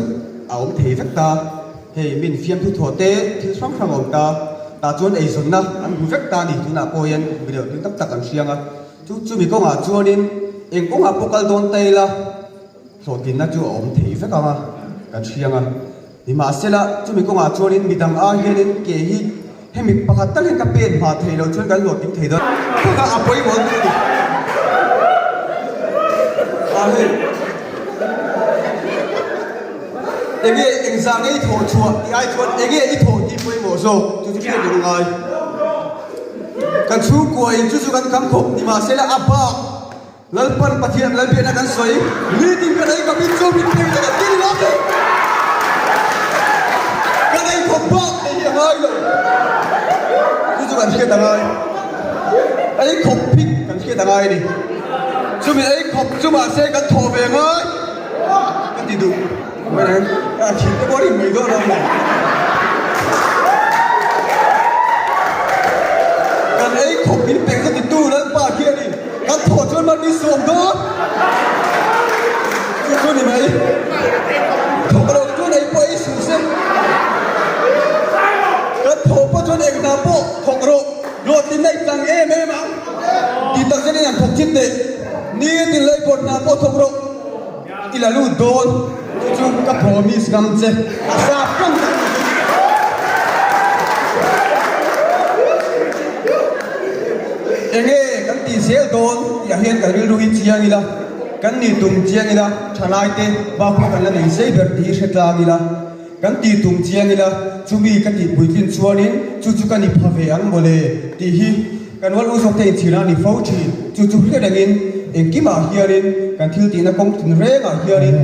áo thế vắt ta hey min phiam thu thổ tế thil sang sang ông ta chuan ấy dồn na anh hu vắt ta đi tu na bộ hiện bây giờ tu tắc tắc anh siang à chú bị có ngã chuan in em có ngã bộ cal don tay là thổ tin na chú áo thế vắt ta anh siang à đi mà xe là chú bị có ngã chuan in bị đằng a hiện in kề hi hey mình bắt tất lên các bên mà thầy đầu chuan cái lột tính thầy đó có ngã áp bấy món đi hey ege exam ei tho chua ti ai chuan ege ei tho ti poi mo so chu chu ke ding ai kan chu ko in chu chu kan kam khop ni ma se la apa lalpan pathian lalpe na kan soi ni tin ka dai ka bin chu bin pe ka tin la ka dai khop ba ei ya mai lo chu chu kan ke dang ai ei khop pik kan ke dang ai ni chu mi ei khop chu ma se kan tho ve ngai ka ti du vậy này, chỉ có đi mấy đôi đâu này. Cái ấy không biết tiếng cái tu lên bà kia đi, cái thổ chân mặt đi xuống đó. Chú đi mấy, thổ cái đầu chú này quay xuống xem. Cái thổ có chân em nào bộ, thổ cái đầu, rồi tin này càng em á. Thì tất nhiên là thổ chết đấy, nia tin lấy con nào bộ thổ cái đầu, thì là luôn đồn. Chú các promise ngắm chế sao không anh nghe cái tiền sale đồn ya hiện cái lưu ý chiang ila cái ni tung chiang ila thalai te bao nhiêu cái là ni sei ber ti set la ila cái ti tung chiang ila chú mi cái ti bui tin chuanin chú cái ni phave ang bole ti hi cái wal usok te china ni phau chi chú cái dangin em kim a hiarin cái thil ti na kong tin re nga hiarin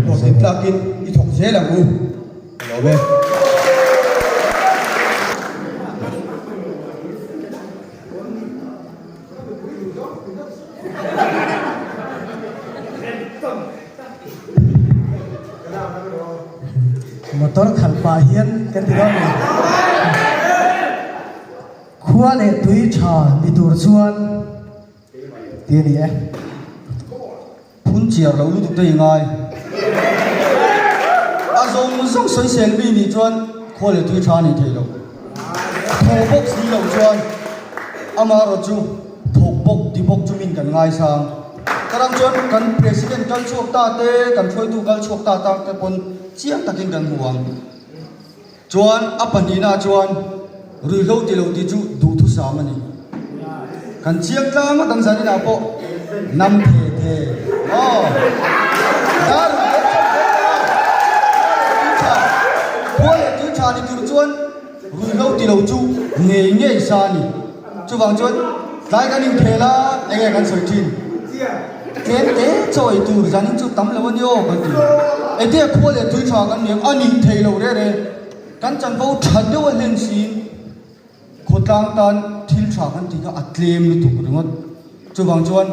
một cái plugin đi thuộc dễ là ngu đó về motor khal pa hian kan ti ron khua le tui cha ni tur chuan ti ni e phun chiar lo lu tu te ngai azong zong soi sel bi ni chuan khol le tui tha ni thei lo tho bok si lo chuan ama ro chu thok bok di bok chu min kan ngai sang karang chuan kan president kal chuak ta te kan thoi tu kal chuak ta ta te pon chiang takin kan huang chuan apani na chuan rui lo ti chu du thu sa mani kan chiang ta ma dang zani na po nam the dar cha ni tu chuan rui lo ti lo chu nge sa ni chu wang chuan lai kan ning thela enge kan soi thin ken te choi tu zanin chu tam lo ni o kan ti e te khol le tui cha kan niam ani thei lo re kan chan vo than do len sin khotang tan thil cha kan ti ka atlem ni tu ringot chu wang chuan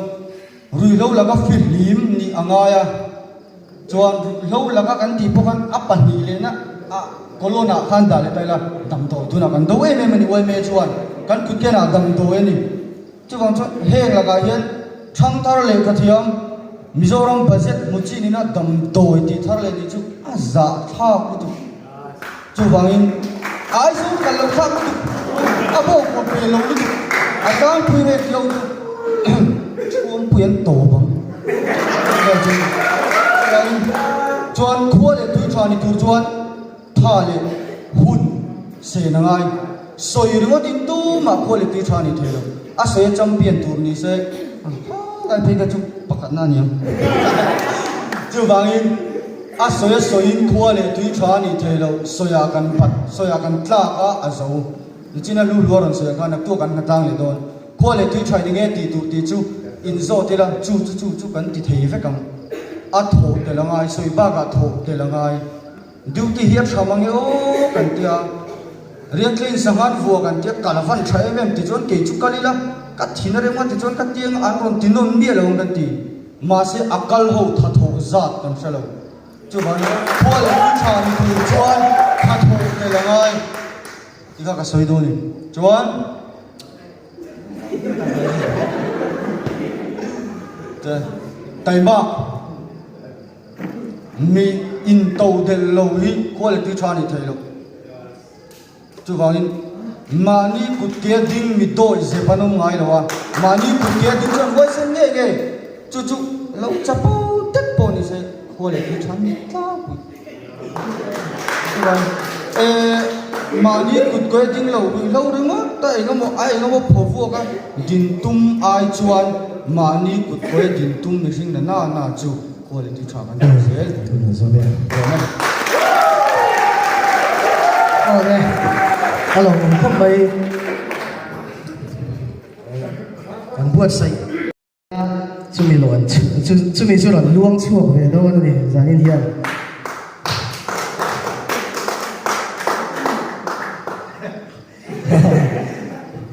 rui lo la ka fil lim ni angaya chuan lo la ka kan ti pokan apan ni le na corona khan da le taila dam to tu na kan do e me mani wai me chuan kan kut ke na dam do e ni chu wang chuan he la ga hian thang tar le ka thiam Mizoram budget muci ni na dam doi ti thar le ni chu aza tha ku tu chu wangin ai su kan lo kha ku abo ko pe lo ni atang pui he lo chuông puyen to bang le chu chuan khua le tu thani tu chuan tha le hun se na ngai soi ringo tin tu ma khua le tu thani thelo a soi champion tur ni se ai pe ka chu pakat na niam chu wangin a soin khua le tui tha ni thelo soya kan phat soya kan tla ka azo ni china lu loron soya kan tu kan tang le don khua le tui thai ni nge ti tu ti chu in zo te la chu kan ti thei ve kam a tho te la ngai soi ba ka tho te la ngai duty hiap thamang e o kan tia rian tlin sangan vo kan tia kalavan thai mem ti chon ke chu kalila ka thina re mon ti chon ka tiang an ron tinon mi lo kan ti ma se akal ho tha tho zat kan salo chu ban khua le tu tha ni tu chuan tha tho te la ngai ika ka soi do ni chuan tai ma mi in tàu del lo hi khua le tu tha ni thai lo chu wangin mani kut ke ding mi doi se panom ngai lo wa mani kut ke ding chon voi sen nge nge chu lo chapo tet po ni se khua le tu tha ni tla pu chu wang mani kut ke ding lo ringo ta ai ngamo pho vo ka din tum ai chuan mani kut ke din tum ni sing na chu khua le tu tha man se Tunon so be okay alo mình không bay anh buat say chú mình luận chú mình chú luận luông chua về đâu này giá nên hiền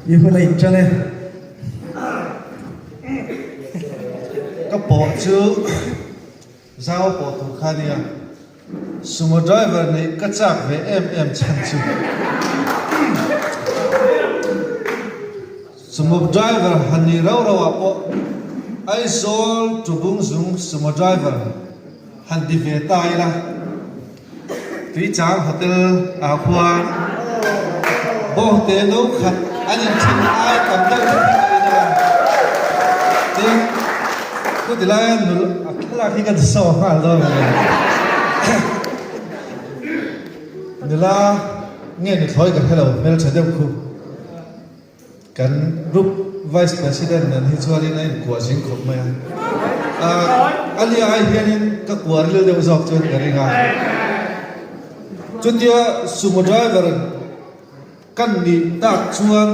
yêu con này cho nên các bộ chữ giao bộ thủ khania sumo driver này cắt chặt về em chăn chú sumo driver hani rau apo ai sol tubung zoom sumo driver han di ve tai la tui chang hotel a khwa bo te no khat anin chin ai kam dal ina te ko dilai nul akla ki ka so ha lo nila nghe được thôi cả hello mel chadem khu kan group vice president nan hi chuari nai ko jing khop mai ali ai hianin ka kwar le deu jok chon karinga chutia sumo driver kan ni tak chuan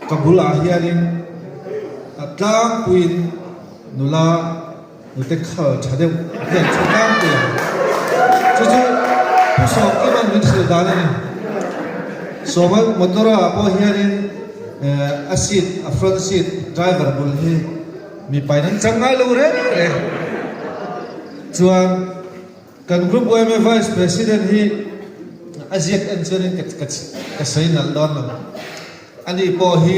kabula hianin atlang puin nula nute khal chadem hian chutang te chu pusok ki man min sil dan ni so motora apo hianin a seat a front seat driver bul hi mi painan changai lo re chuan kan group OM vice president hi aziak an chuan ka sain al don ani po hi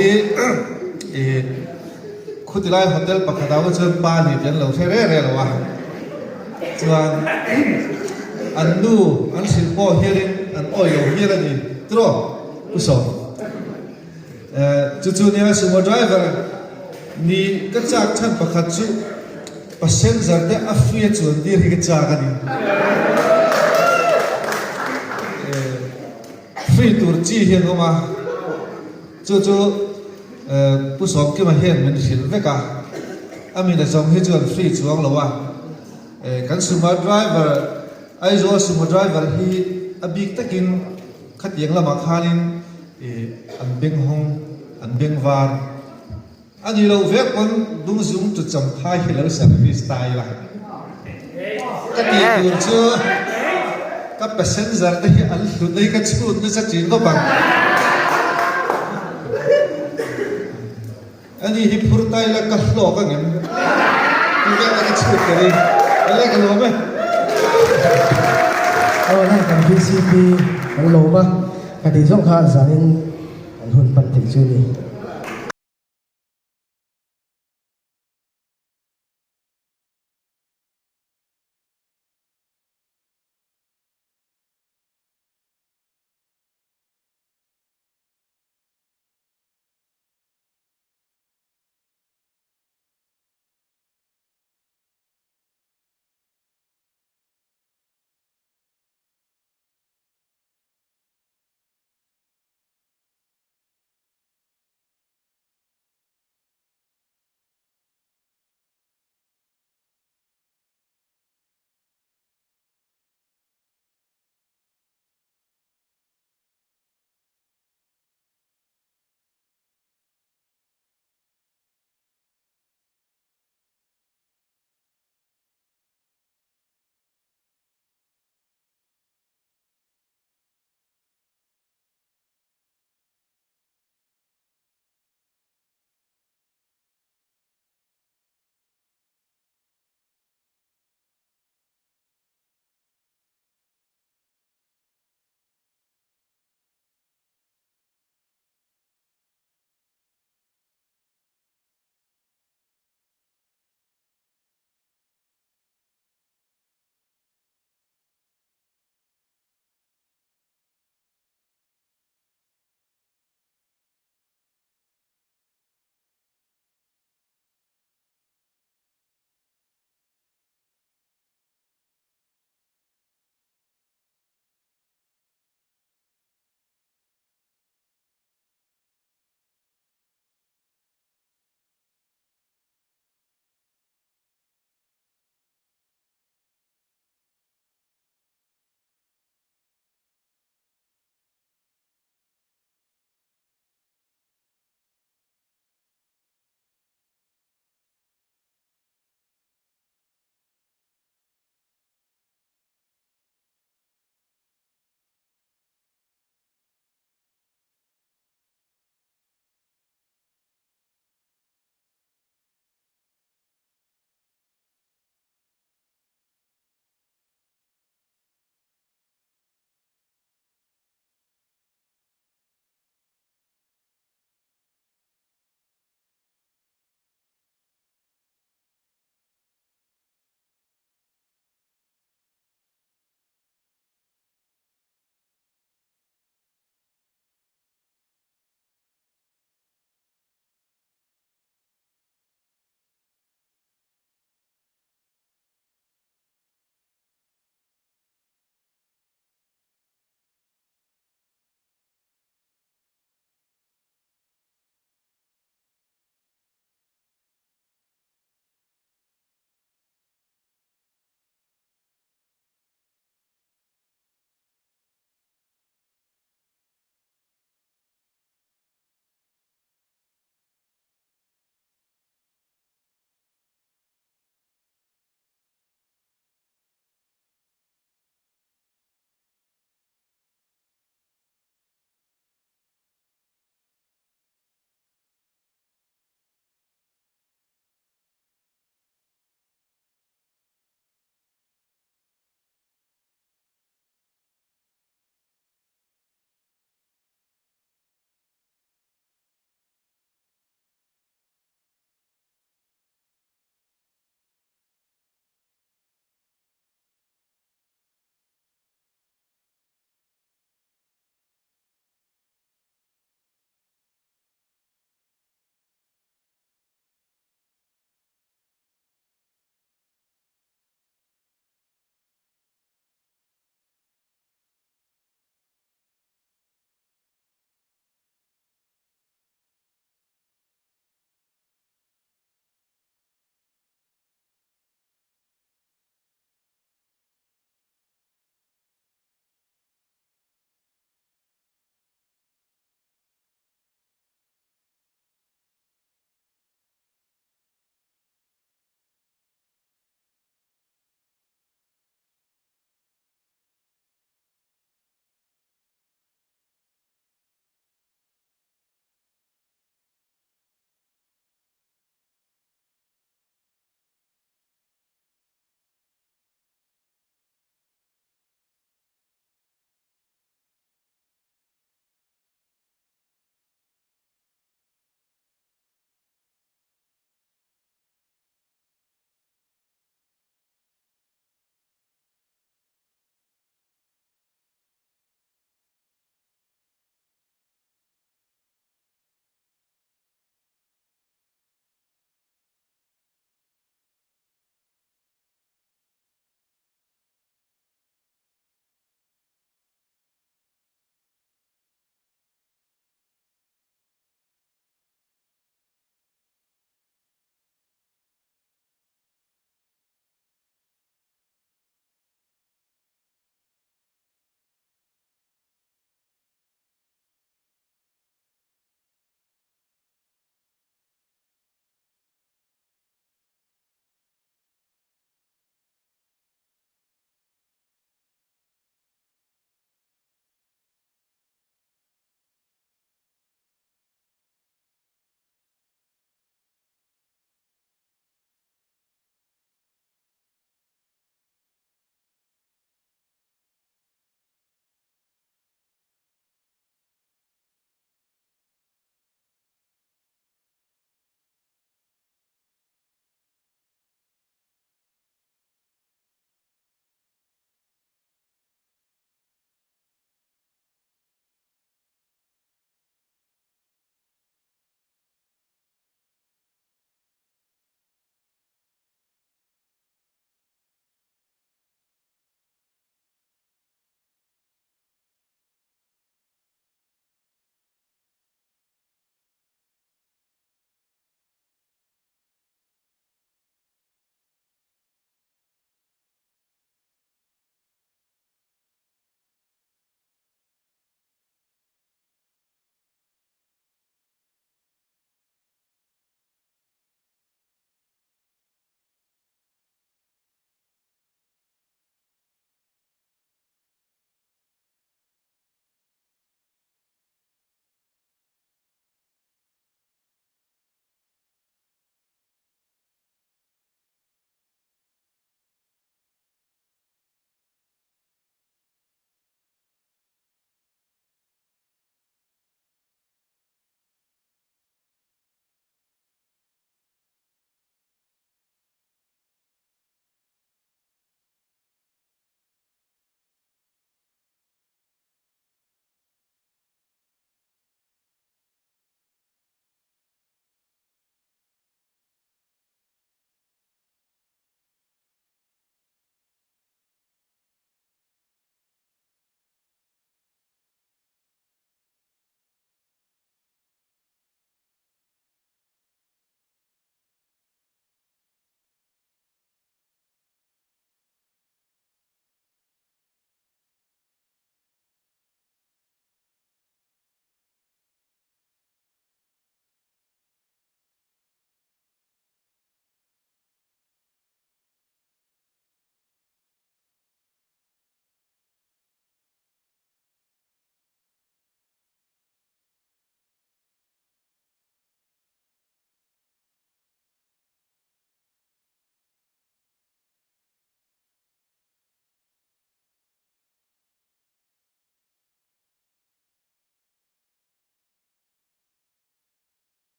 khutilai hotel pakhadaw chuan pa ni jan lo re lo wa chuan an nu an sin po hianin an oyo hianin tro kuso chu ni sumo driver ni ka chak chan pakhat chu passenger te afia chuan dir hi ka chak ani free tour chi hian oma chu pusok ki ma hian min hil veka ami da jong hi chuan free chuang lowa kan sumo driver ai zo sumo driver hi abik takin khatiang lama khanin an beng hong an beng var ani lo vek kon dung zum tu cham khai hilar service style la kati tur chu ka passenger te hi al thu dei ka chu tu sa chin ko bang ani hi phurtai la ka hlo ka ngem tu ga ka chu kari ala ka lo me này cần VCP ang lỗ ba cái thì giống khá giả nên hơn phần thị trường này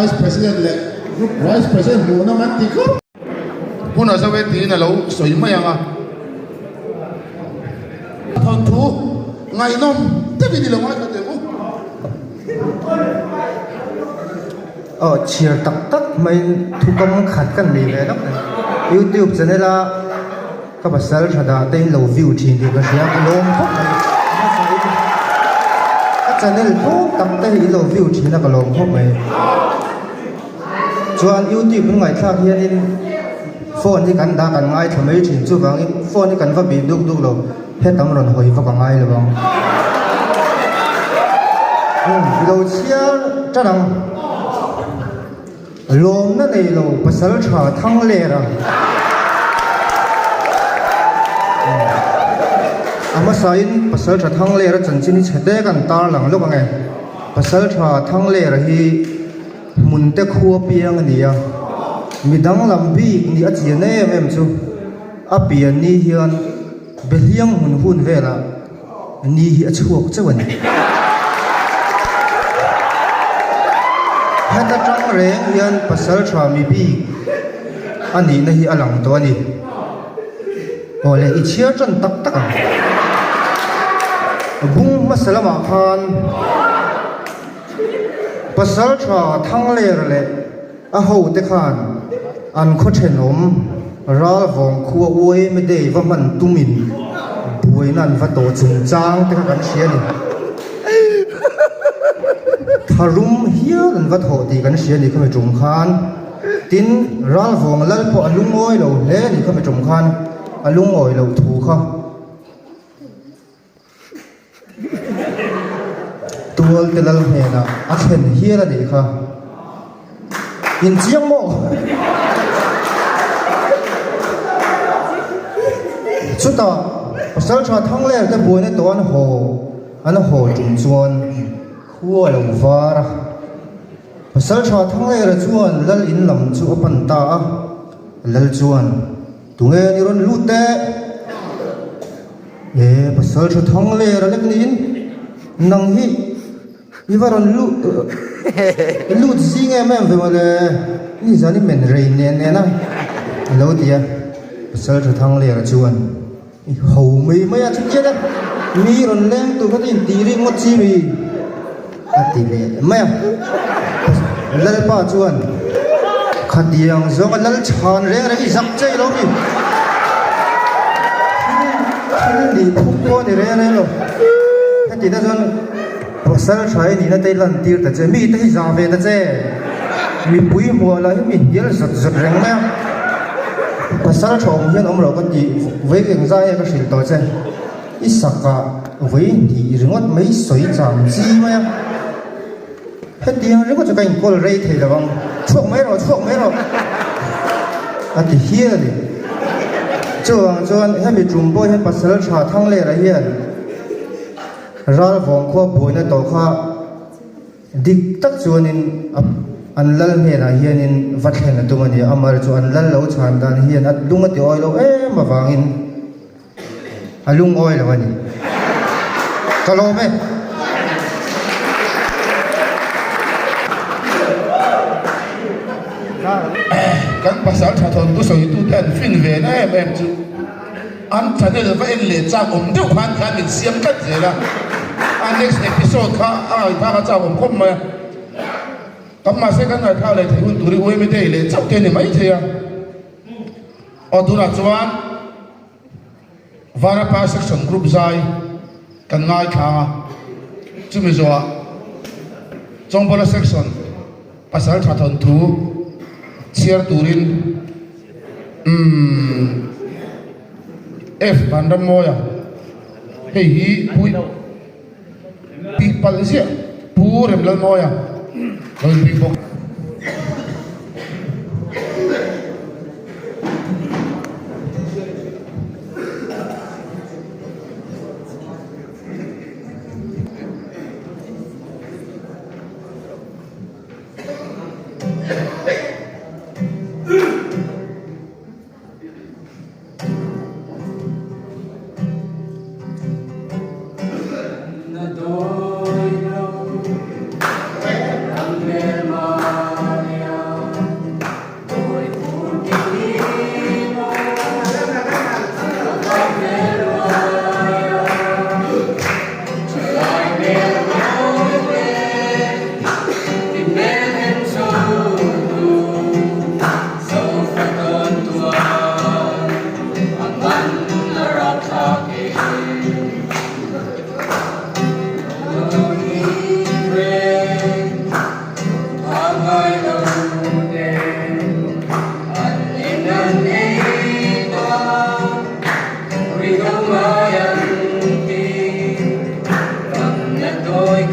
Vice President le Vice President mo naman tiko puna sa weti na lo so yung mayanga tontu ngai nom tabi nila ngai ka demo cheer tak tak mai thu kam khat kan ni le dak YouTube channel la ka basal thada te lo view thin ni ka sia ka lom khop channel thu tam te lo view thin na ka lom khop mai chuan YouTube ngai thak hian in phone ni kan da kan ngai thamei thin chu wang phone ni kan va bi duk duk lo he tam ron hoi va ka ngai lo bang lo chia cha dang lom na nei lo pasal tha thang le ra ama sain pasal tha thang le ra chan chini chete kan tar lang lo ngai pasal tha thang le ra hi mun te khua piang ania midang lambi ni achia ne em chu apian ni hian beliang hun vela ni hi achuak chawani hata tang reng hian pasal tha mi bi ani na hi alang to ani ole i chia chan tak tak bung masalama khan pasal tha thang le a ho te khan an kho thenom ral vong khuwa oi me dei va man tumin buai nan va to chung chang te kan sia ni tharum hian va tho ti kan sia ni khame chung khan tin ral vong lal po alung oi lo le ni khame chung khan alung oi lo thu kha tual te lal he na a khen hian a ni kha in chiang mo chuta pasal tha thang le te buai na to an ho chung chuan khuwa lo var pasal tha thang le ra chuan lal in lam chu apan ta lal chuan tunge ni ron lu te e pasal tha thang le ra lek ni in nang hi ivaron lu zinge mem ve male ni zani men rein ne na lo dia pasal tha thang le ra chuan hầu mi mấy anh chết đấy mi rồi lên tụi có tiền tí đi mất chi mi tí về mấy à lal pa chuan khát điang giống cái lal chán reng đấy giặc chơi lắm đi đi phúc con thì reng này rồi cái tí đó chuan pasal trái đi nó tây lần tiêu ta chơi mi tây già về ta chơi mi bui mùa là mi hiền giật giật reng mấy pasal chong hian om lo kan ti với cái zai ka sil to che isaka với thì ringot mấy soi cham chi ma hết tiếng ringot cho cái call rate thì là bang chuộc mấy rồi à thì hiền đi chuan hay bị trùng bôi hay pasal cha thang le ra hiền ral vong kho bôi na to kha dik tak chuan in an lal me na hian in vathen tu mani amar chu an lal lo chan dan hian at lunga ti oi lo ma wangin alung oi lo ani kalo me kan pasal tha thon tu so tu ten fin ve na em chu an channel va en le cha om deu khan khan min siam kat zela next episode kha ai pha ka cha om khom ma tắm mà sẽ cái này thao lại thấy hun tụi đi mới đây lấy chọc tiền này mấy thế à ở tụi nào chuan Varapa section group zai kan ngai kha chu mi zo trong bola section pasal tha thon thu chiar turin f bandam moya hei hi pui pi palisia pu rem lal moya rồi bị buộc Tôi